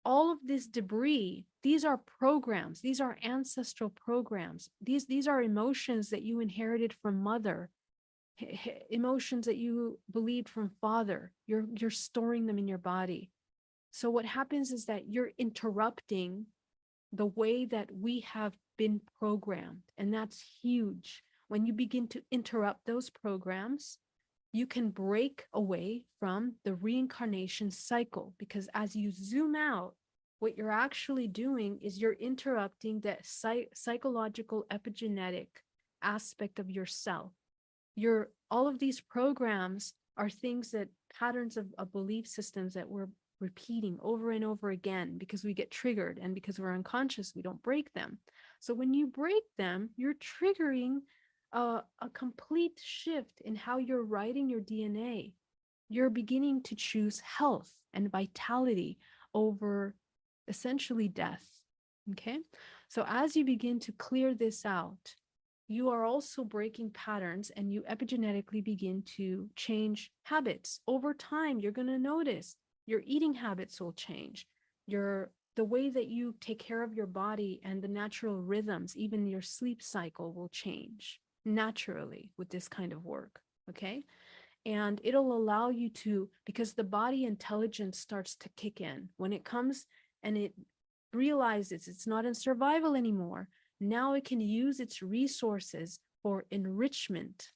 all of this debris, these are programs, these are ancestral programs. These are emotions that you inherited from mother, emotions that you believed from father. You're storing them in your body. So what happens is that you're interrupting the way that we have been programmed. And that's huge. When you begin to interrupt those programs, you can break away from the reincarnation cycle, because as you zoom out, what you're actually doing is you're interrupting the psychological epigenetic aspect of yourself. All of these programs are things that patterns of belief systems that we're repeating over and over again because we get triggered, and because we're unconscious, we don't break them. So when you break them, you're triggering a complete shift in how you're writing your DNA. You're beginning to choose health and vitality over essentially death. Okay. So as you begin to clear this out, you are also breaking patterns, and you epigenetically begin to change habits. Over time, you're going to notice your eating habits will change. The way that you take care of your body and the natural rhythms, even your sleep cycle, will change naturally with this kind of work. Okay. And it'll allow you to, because the body intelligence starts to kick in when it comes and it realizes it's not in survival anymore. Now it can use its resources for enrichment.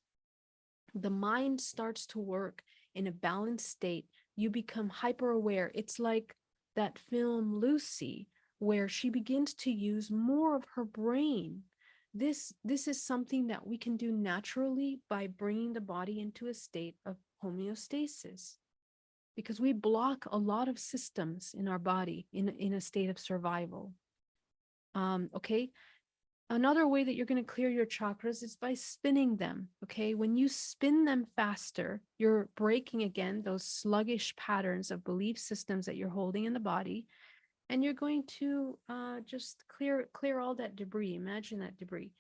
The mind starts to work in a balanced state. You become hyper aware. It's like that film Lucy, where she begins to use more of her brain. This is something that we can do naturally by bringing the body into a state of homeostasis, because we block a lot of systems in our body in a state of survival. Okay. Another way that you're going to clear your chakras is by spinning them. Okay. When you spin them faster, you're breaking again those sluggish patterns of belief systems that you're holding in the body. And you're going to just clear all that debris. Imagine that debris.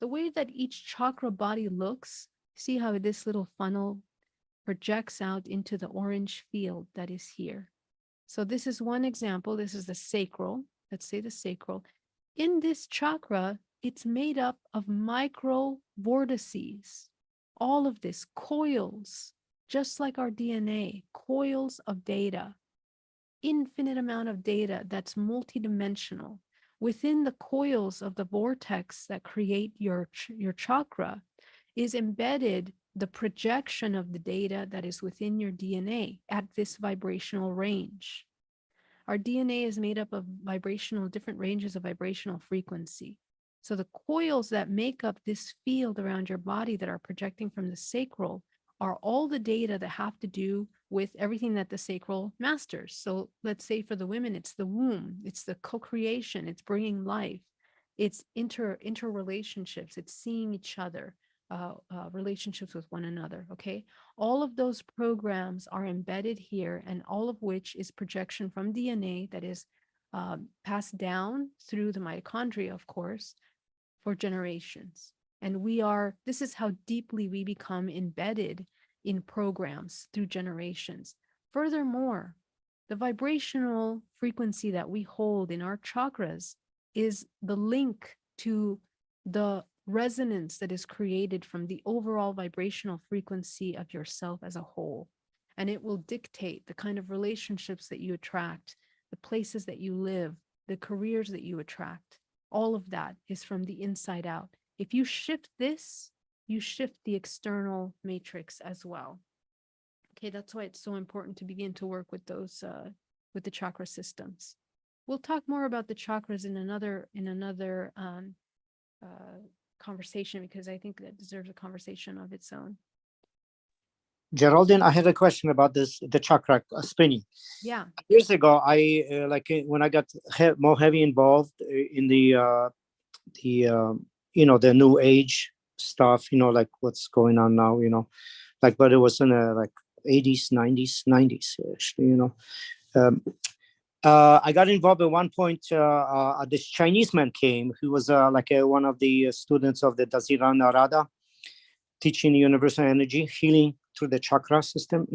The way that each chakra body looks, see how this little funnel projects out into the orange field that is here. So this is one example. This is the sacral. Let's say the sacral. In this chakra, it's made up of micro vortices. All of this, coils, just like our DNA, coils of data, infinite amount of data that's multidimensional. Within the coils of the vortex that create your chakra is embedded the projection of the data that is within your DNA at this vibrational range. Our DNA is made up of different ranges of vibrational frequency. So the coils that make up this field around your body that are projecting from the sacral are all the data that have to do with everything that the sacral masters. So let's say for the women, it's the womb, it's the co-creation, it's bringing life, it's interrelationships, it's seeing each other, relationships with one another. Okay. All of those programs are embedded here, and all of which is projection from DNA that is passed down through the mitochondria, of course, for generations. And this is how deeply we become embedded in programs through generations. Furthermore, the vibrational frequency that we hold in our chakras is the link to the resonance that is created from the overall vibrational frequency of yourself as a whole. And it will dictate the kind of relationships that you attract, the places that you live, the careers that you attract. All of that is from the inside out. If you shift this, you shift the external matrix as well. Okay, that's why it's so important to begin to work with those, with the chakra systems. We'll talk more about the chakras in another conversation, because I think that deserves a conversation of its own. Geraldine, I had a question about the chakra spinning. Yeah. Years ago, I when I got more heavy involved in the the new age stuff, like what's going on now, but it was in the 80s, 90s, actually, I got involved at one point. This Chinese man came, who was one of the students of the Dazira Narada, teaching universal energy, healing through the chakra system,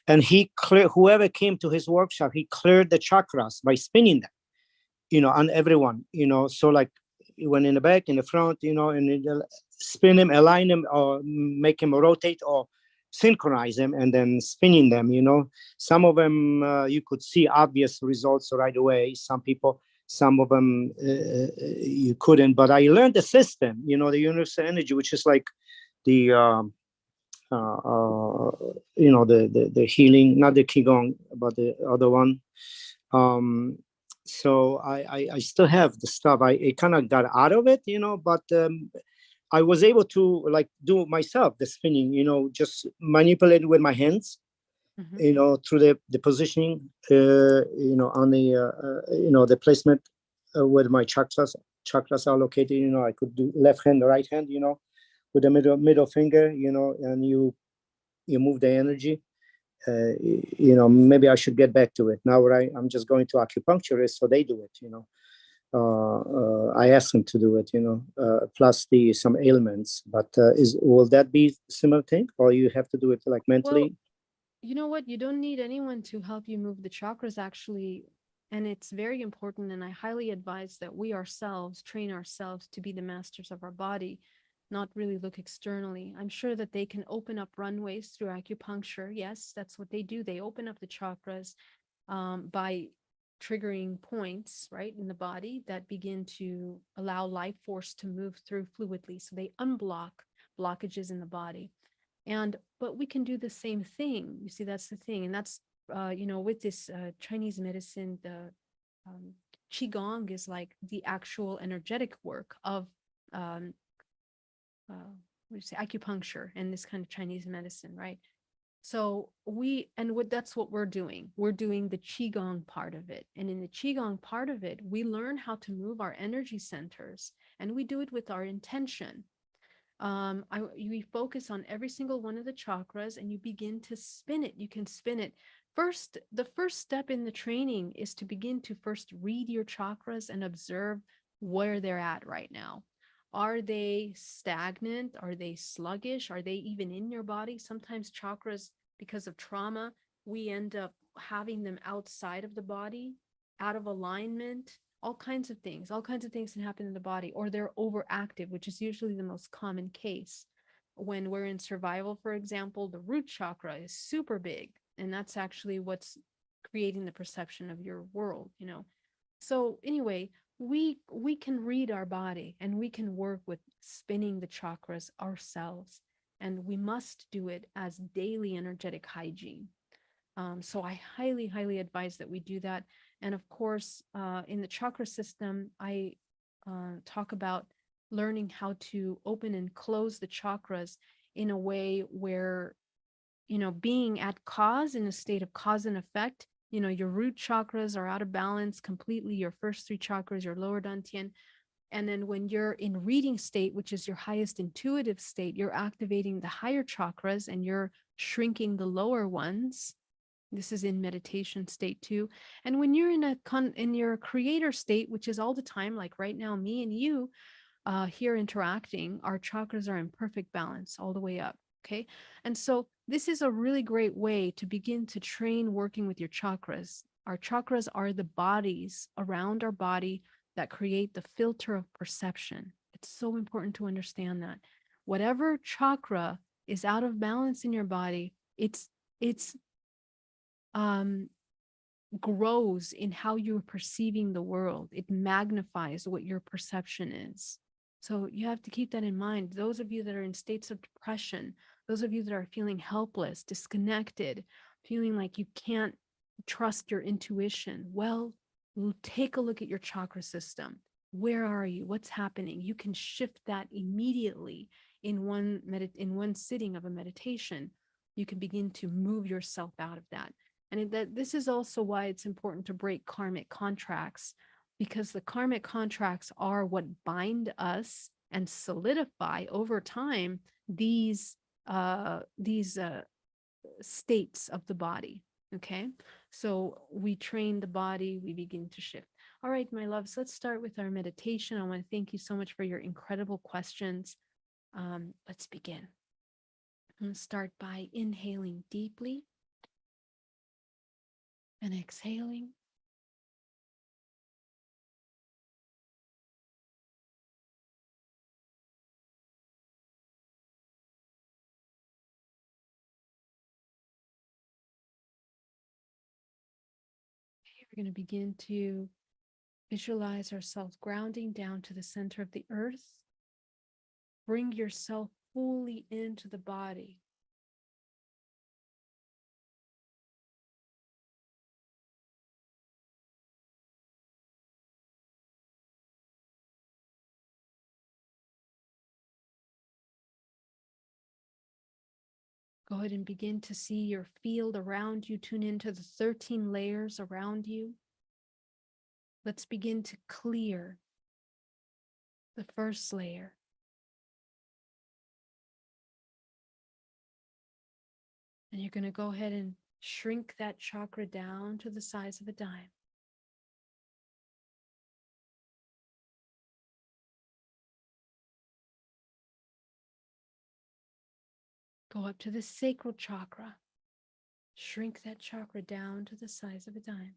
and he whoever came to his workshop, he cleared the chakras by spinning them, on everyone, so he went in the back, in the front, and spin them, align them, or make them rotate, or synchronize them, and then spinning them, some of them you could see obvious results right away. Some of them you couldn't, but I learned the system, the universal energy, which is like the the healing, not the qigong, but the other one. So I still have the stuff. I kind of got out of it, but I was able to do it myself, the spinning, just manipulate it with my hands, through the positioning, on the the placement where my chakras are located. I could do left hand, right hand, with the middle finger, and you move the energy. Maybe I should get back to it now. I'm just going to acupuncturists, so they do it. I asked them to do it. Plus some ailments. But will that be similar thing, or you have to do it mentally? Well, you know what? You don't need anyone to help you move the chakras, actually. And it's very important. And I highly advise that we ourselves train ourselves to be the masters of our body, not really look externally. I'm sure that they can open up runways through acupuncture. Yes, that's what they do. They open up the chakras by triggering points, right, in the body that begin to allow life force to move through fluidly. So they unblock blockages in the body. But we can do the same thing. You see, that's the thing. And that's, with this Chinese medicine, the Qigong is like the actual energetic work of, what do you say, acupuncture and this kind of Chinese medicine, right? So that's what we're doing. We're doing the Qigong part of it. And in the Qigong part of it, we learn how to move our energy centers, and we do it with our intention. We focus on every single one of the chakras, and you begin to spin it. You can spin it. The first step in the training is to begin to first read your chakras and observe where they're at right now. Are they stagnant? Are they sluggish? Are they even in your body? Sometimes chakras, because of trauma, we end up having them outside of the body, out of alignment, all kinds of things can happen in the body, or they're overactive, which is usually the most common case. When we're in survival, for example, the root chakra is super big, and that's actually what's creating the perception of your world, So anyway, we can read our body, and we can work with spinning the chakras ourselves, and we must do it as daily energetic hygiene. So I highly, highly advise that we do that. And of course, in the chakra system, I talk about learning how to open and close the chakras in a way where, being at cause, in a state of cause and effect, your root chakras are out of balance completely, your first three chakras, your lower dantian. And then when you're in reading state, which is your highest intuitive state, you're activating the higher chakras and you're shrinking the lower ones. This is in meditation state too. And when you're in your creator state, which is all the time, like right now, me and you here interacting, our chakras are in perfect balance all the way up. Okay. And so this is a really great way to begin to train working with your chakras. Our chakras are the bodies around our body that create the filter of perception. It's so important to understand that. Whatever chakra is out of balance in your body, it's grows in how you're perceiving the world. It magnifies what your perception is. So you have to keep that in mind. Those of you that are in states of depression, those of you that are feeling helpless, disconnected, feeling like you can't trust your intuition, well, take a look at your chakra system. Where are you? What's happening? You can shift that immediately in one sitting of a meditation. You can begin to move yourself out of that. And this is also why it's important to break karmic contracts, because the karmic contracts are what bind us and solidify over time these states of the body. Okay, so we train the body, we begin to shift. All right, my loves, let's start with our meditation. I want to thank you so much for your incredible questions. Let's begin. I'm going to start by inhaling deeply and exhaling. We're going to begin to visualize ourselves grounding down to the center of the earth. Bring yourself fully into the body. Go ahead and begin to see your field around you. Tune into the 13 layers around you. Let's begin to clear the first layer. And you're going to go ahead and shrink that chakra down to the size of a dime. Go up to the sacral chakra. Shrink that chakra down to the size of a dime.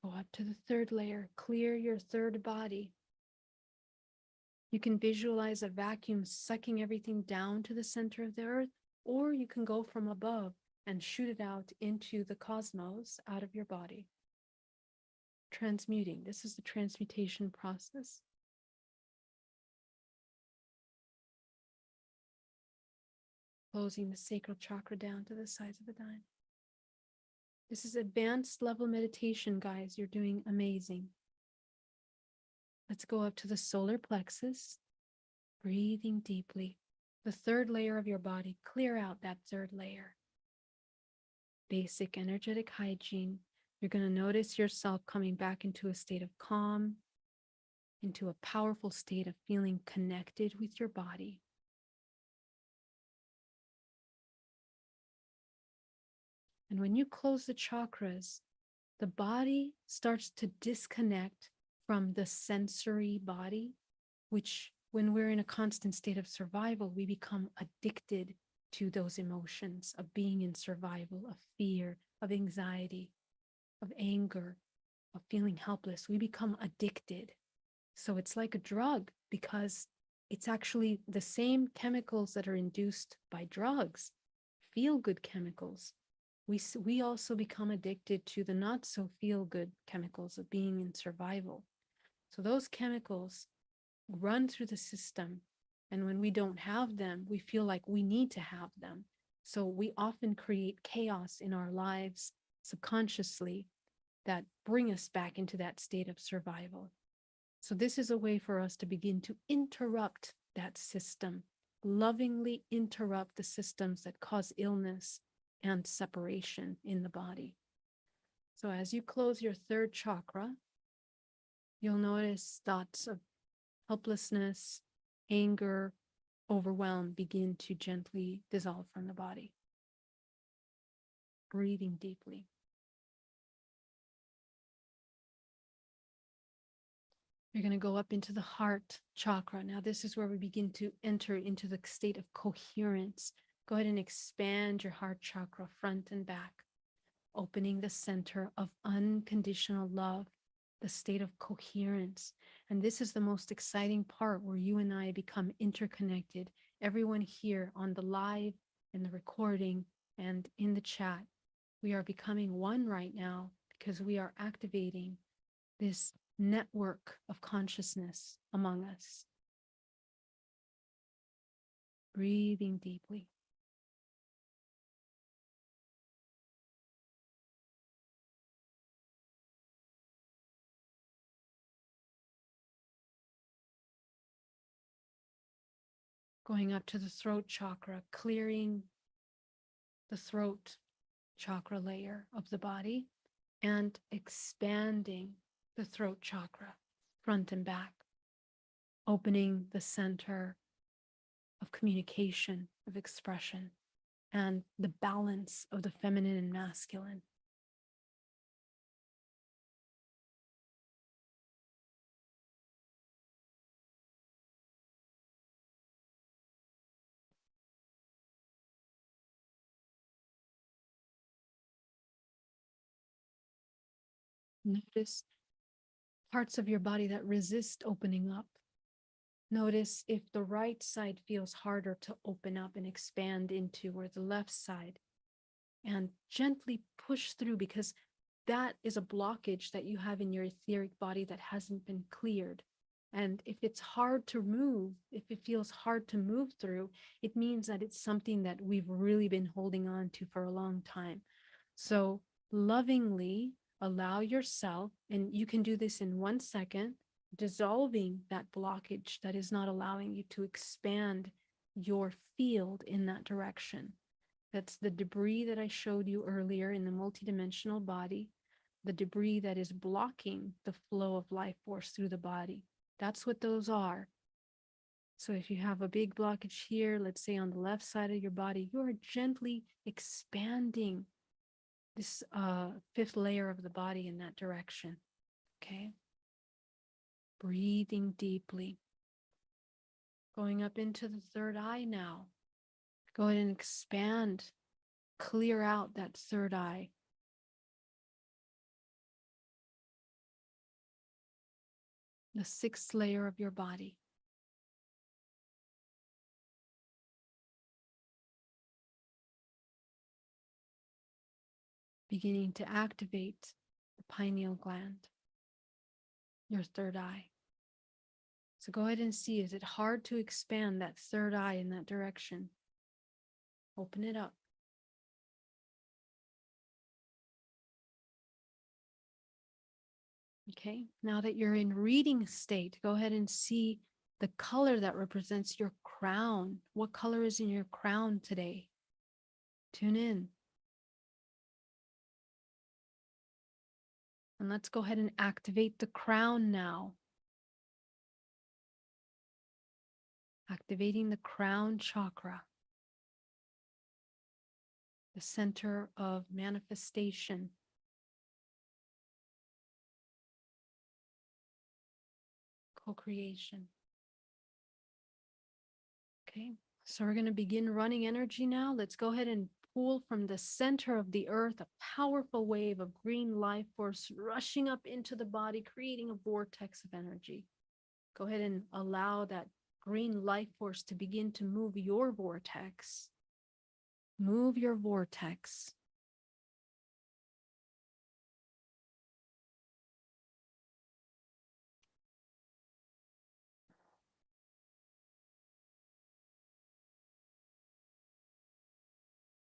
Go up to the third layer. Clear your third body. You can visualize a vacuum sucking everything down to the center of the earth, or you can go from above and shoot it out into the cosmos, out of your body. Transmuting. This is the transmutation process. Closing the sacral chakra down to the size of a dime. This is advanced level meditation, guys. You're doing amazing. Let's go up to the solar plexus, breathing deeply. The third layer of your body, clear out that third layer. Basic energetic hygiene. You're going to notice yourself coming back into a state of calm, into a powerful state of feeling connected with your body. And when you close the chakras, the body starts to disconnect from the sensory body, which when we're in a constant state of survival, we become addicted to those emotions of being in survival, of fear, of anxiety, of anger, of feeling helpless. We become addicted. So it's like a drug because it's actually the same chemicals that are induced by drugs, feel-good chemicals. We also become addicted to the not so feel-good chemicals of being in survival. So those chemicals run through the system. And when we don't have them, we feel like we need to have them. So we often create chaos in our lives subconsciously that bring us back into that state of survival. So this is a way for us to begin to interrupt that system, lovingly interrupt the systems that cause illness and separation in the body. So as you close your third chakra, you'll notice thoughts of helplessness, anger, overwhelm begin to gently dissolve from the body. Breathing deeply. You're going to go up into the heart chakra. Now, this is where we begin to enter into the state of coherence. Go ahead and expand your heart chakra front and back, opening the center of unconditional love, the state of coherence. And this is the most exciting part where you and I become interconnected. Everyone here on the live, in the recording, and in the chat, we are becoming one right now because we are activating this network of consciousness among us. Breathing deeply. Going up to the throat chakra, clearing the throat chakra layer of the body and expanding the throat chakra front and back, opening the center of communication, of expression, and the balance of the feminine and masculine. Notice parts of your body that resist opening up. Notice if the right side feels harder to open up and expand into, or the left side, and gently push through, because that is a blockage that you have in your etheric body that hasn't been cleared. And if it's hard to move, if it feels hard to move through, it means that it's something that we've really been holding on to for a long time. So lovingly allow yourself, and you can do this in 1 second, dissolving that blockage that is not allowing you to expand your field in that direction. That's the debris that I showed you earlier in the multidimensional body, the debris that is blocking the flow of life force through the body. That's what those are. So if you have a big blockage here, let's say on the left side of your body, you are gently expanding this fifth layer of the body in that direction. Okay. Breathing deeply. Going up into the third eye now. Go ahead and expand, clear out that third eye. The sixth layer of your body. beginning to activate the pineal gland, your third eye. So go ahead and see, is it hard to expand that third eye in that direction? Open it up. Okay, now that you're in reading state, go ahead and see the color that represents your crown. What color is in your crown today? Tune in. And let's go ahead and activate the crown now. Activating the crown chakra, the center of manifestation. Co-creation. Okay, so we're going to begin running energy now. Let's go ahead and pull from the center of the earth a powerful wave of green life force rushing up into the body, creating a vortex of energy. Go ahead and allow that green life force to begin to move your vortex. Move your vortex.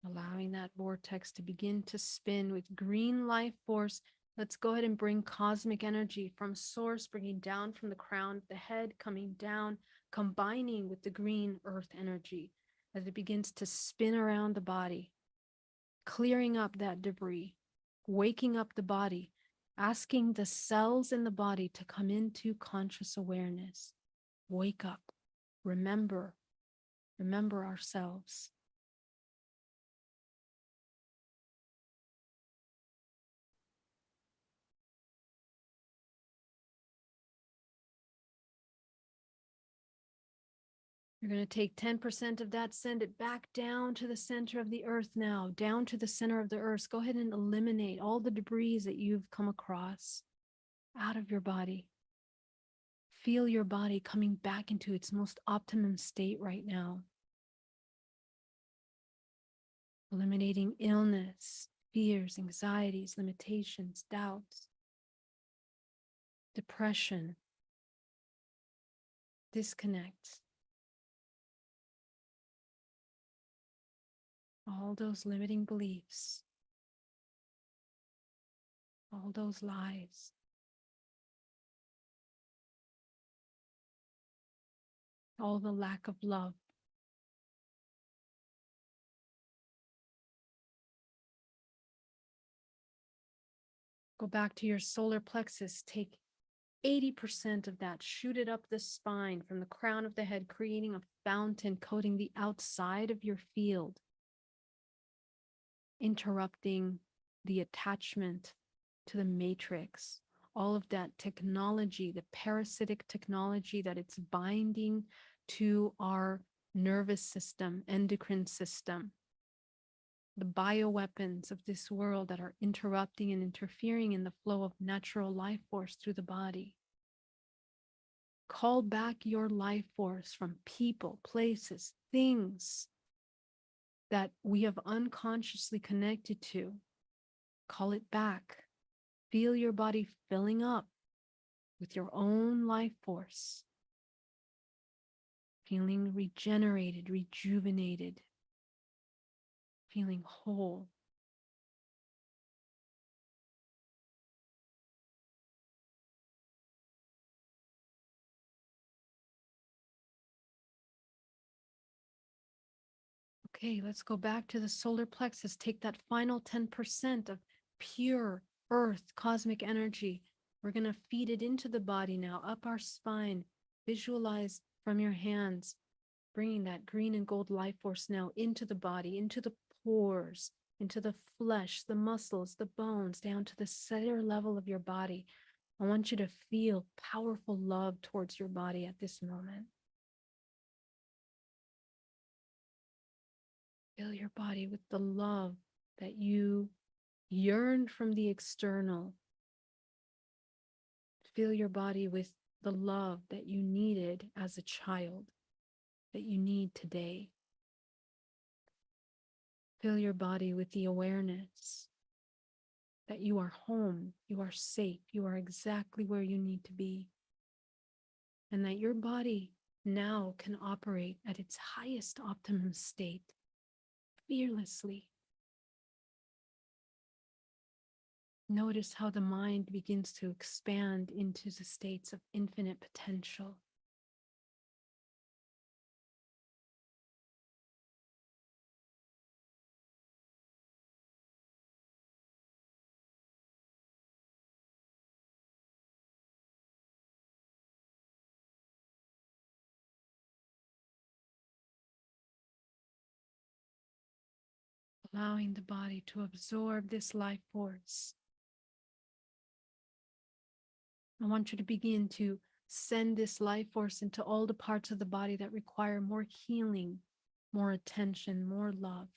Allowing that vortex to begin to spin with green life force. Let's go ahead and bring cosmic energy from source, bringing down from the crown of the head, coming down, combining with the green earth energy as it begins to spin around the body, clearing up that debris, waking up the body, asking the cells in the body to come into conscious awareness. Wake up. Remember ourselves. You're going to take 10% of that, send it back down to the center of the earth now, down to the center of the earth. Go ahead and eliminate all the debris that you've come across out of your body. Feel your body coming back into its most optimum state right now. Eliminating illness, fears, anxieties, limitations, doubts, depression, disconnect. All those limiting beliefs, all those lies. All the lack of love. Go back to your solar plexus, take 80% of that, shoot it up the spine from the crown of the head, creating a fountain coating the outside of your field, interrupting the attachment to the matrix, all of that technology, the parasitic technology that it's binding to our nervous system, endocrine system, the bioweapons of this world that are interrupting and interfering in the flow of natural life force through the body. Call back your life force from people, places, things that we have unconsciously connected to. Call it back. Feel your body filling up with your own life force. Feeling regenerated, rejuvenated, feeling whole. Okay, let's go back to the solar plexus. Take that final 10% of pure earth cosmic energy. We're going to feed it into the body now, up our spine. Visualize from your hands, bringing that green and gold life force now into the body, into the pores, into the flesh, the muscles, the bones, down to the cellular level of your body. I want you to feel powerful love towards your body at this moment. Fill your body with the love that you yearn from the external. Fill your body with the love that you needed as a child, that you need today. Fill your body with the awareness that you are home, you are safe, you are exactly where you need to be, and that your body now can operate at its highest optimum state fearlessly. Notice how the mind begins to expand into the states of infinite potential. Allowing the body to absorb this life force. I want you to begin to send this life force into all the parts of the body that require more healing, more attention, more love.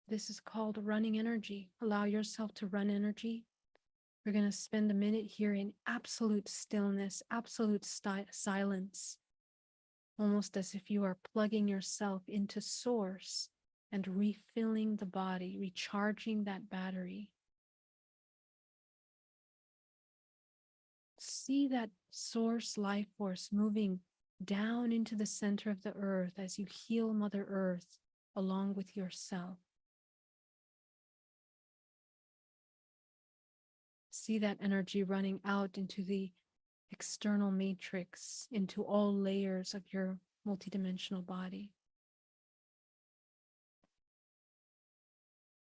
This is called running energy. Allow yourself to run energy. We're going to spend a minute here in absolute stillness, absolute silence, almost as if you are plugging yourself into source and refilling the body, recharging that battery. See that source life force moving down into the center of the earth as you heal Mother Earth along with yourself. See that energy running out into the external matrix, into all layers of your multidimensional body.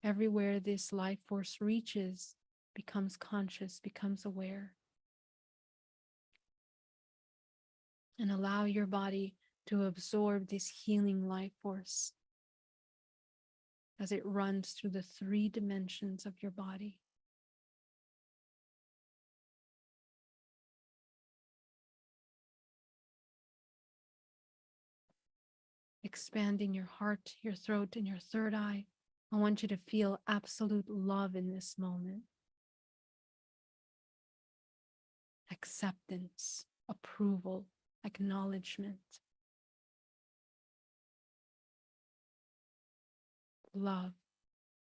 Everywhere this life force reaches, becomes conscious, becomes aware. And allow your body to absorb this healing life force as it runs through the 3 dimensions of your body. Expanding your heart, your throat, and your third eye. I want you to feel absolute love in this moment. Acceptance, approval, acknowledgement. Love,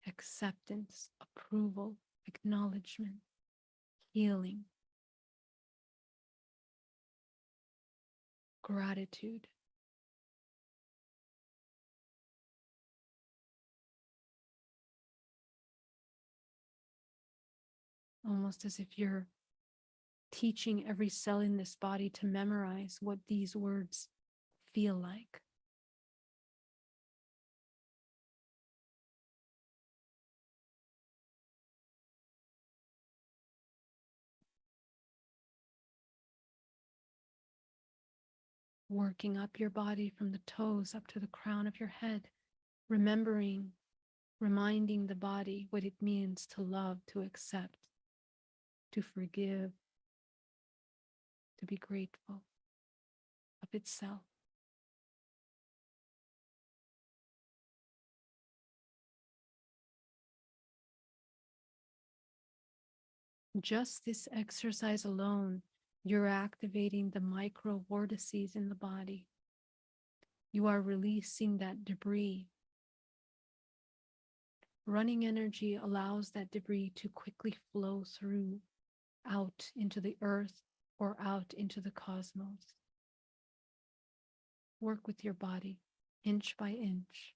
acceptance, approval, acknowledgement, healing, gratitude. Almost as if you're teaching every cell in this body to memorize what these words feel like. Working up your body from the toes up to the crown of your head, remembering, reminding the body what it means to love, to accept, to forgive, to be grateful of itself. Just this exercise alone, you're activating the micro vortices in the body. You are releasing that debris. Running energy allows that debris to quickly flow through, out into the earth or out into the cosmos. Work with your body, inch by inch.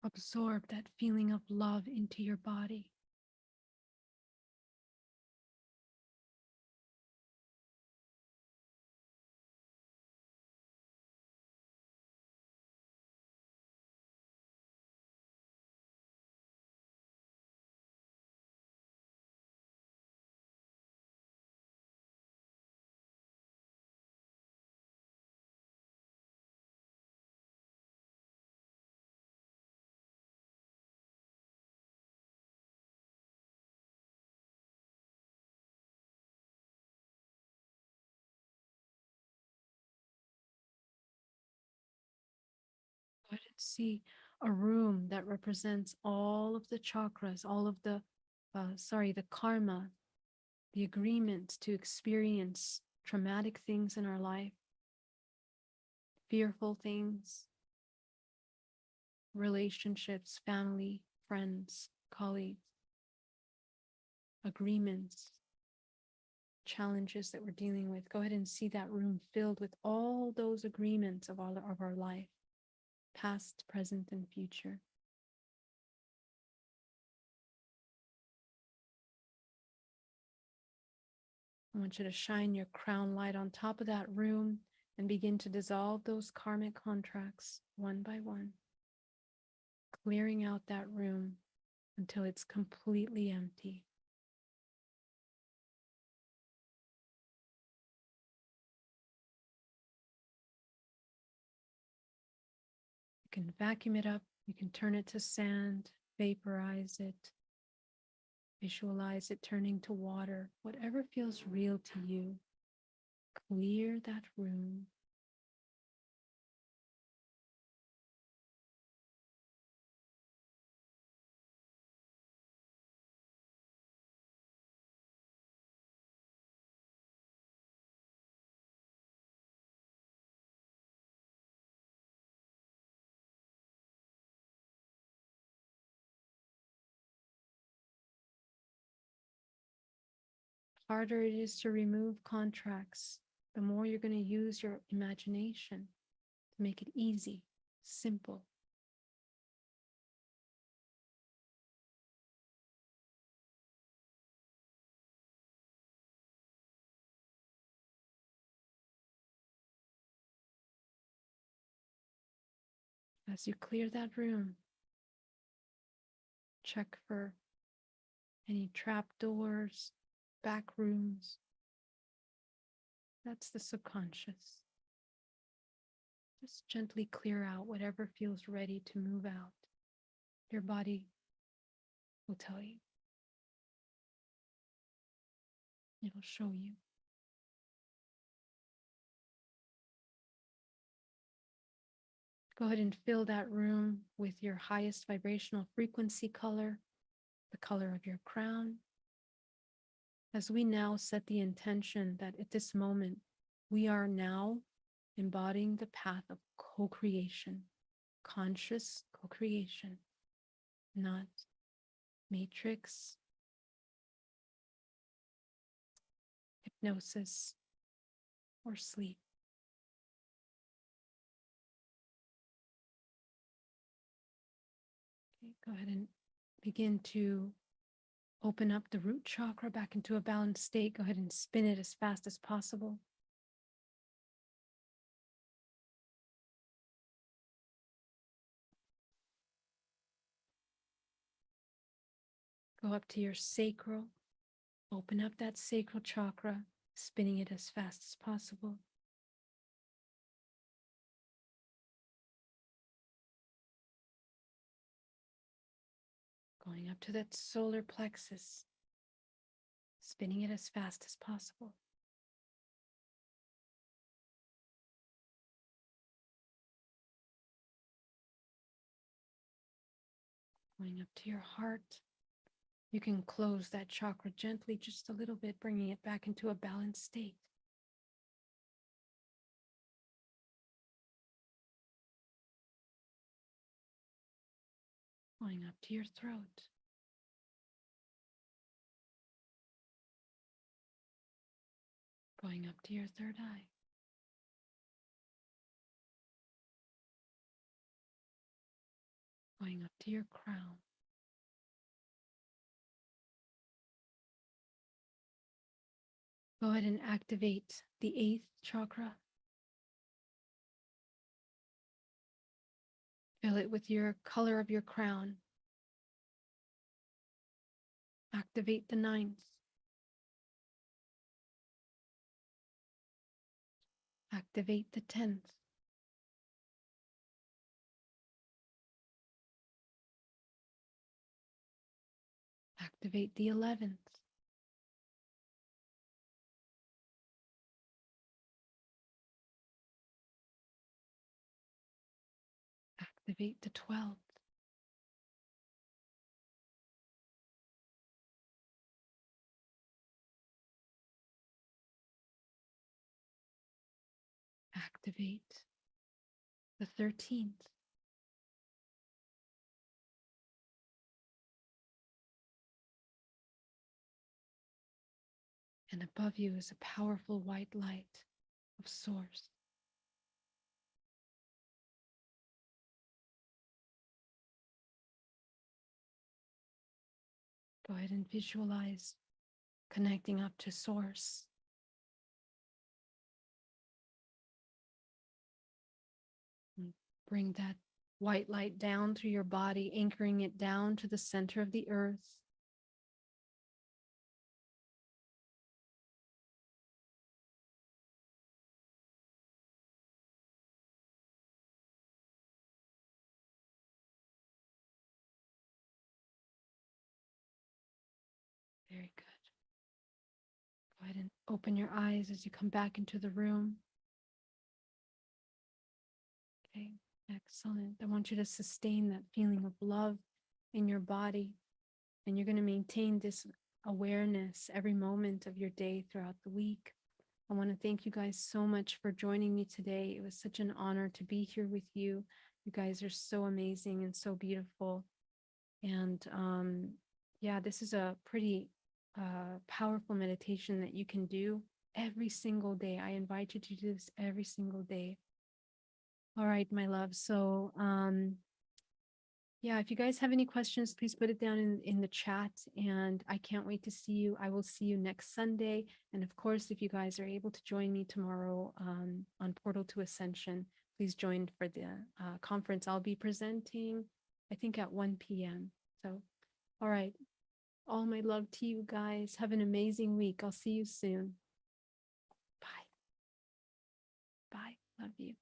Absorb that feeling of love into your body. Go ahead and see a room that represents all of the chakras, all of the, the karma, the agreements to experience traumatic things in our life, fearful things, relationships, family, friends, colleagues, agreements, challenges that we're dealing with. Go ahead and see that room filled with all those agreements of all of our life, past, present, and future. I want you to shine your crown light on top of that room and begin to dissolve those karmic contracts one by one, clearing out that room until it's completely empty. You can vacuum it up, you can turn it to sand, vaporize it, visualize it turning to water, whatever feels real to you. Clear that room. Harder it is to remove contracts, the more you're going to use your imagination to make it easy, simple. As you clear that room, check for any trap doors, back rooms. That's the subconscious. Just gently clear out whatever feels ready to move out. Your body will tell you. It'll show you. Go ahead and fill that room with your highest vibrational frequency color, the color of your crown. As we now set the intention that at this moment, we are now embodying the path of co-creation, conscious co-creation, not matrix, hypnosis, or sleep. Okay, go ahead and begin to open up the root chakra back into a balanced state. Go ahead and spin it as fast as possible. Go up to your sacral. Open up that sacral chakra, spinning it as fast as possible. Going up to that solar plexus, spinning it as fast as possible. Going up to your heart. You can close that chakra gently, just a little bit, bringing it back into a balanced state. Going up to your throat. Going up to your third eye. Going up to your crown. Go ahead and activate the 8th chakra. Fill it with your color of your crown. Activate the 9th. Activate the 10th. Activate the 11th. Activate the 12th. Activate the 13th. And above you is a powerful white light of source. Go ahead and visualize connecting up to source. And bring that white light down through your body, anchoring it down to the center of the earth. Very good. Go ahead and open your eyes as you come back into the room. Okay, excellent. I want you to sustain that feeling of love in your body, and you're going to maintain this awareness every moment of your day throughout the week. I want to thank you guys so much for joining me today. It was such an honor to be here with you. You guys are so amazing and so beautiful. And yeah, this is a pretty powerful meditation that you can do every single day. I invite you to do this every single day. All right, my love. So yeah, if you guys have any questions, please put it down in the chat, and I can't wait to see you. I will see you next Sunday. And of course, if you guys are able to join me tomorrow on Portal to Ascension, please join for the conference. I'll be presenting, I think, at 1 p.m. So, all right. All my love to you guys. Have an amazing week. I'll see you soon. Bye. Bye. Love you.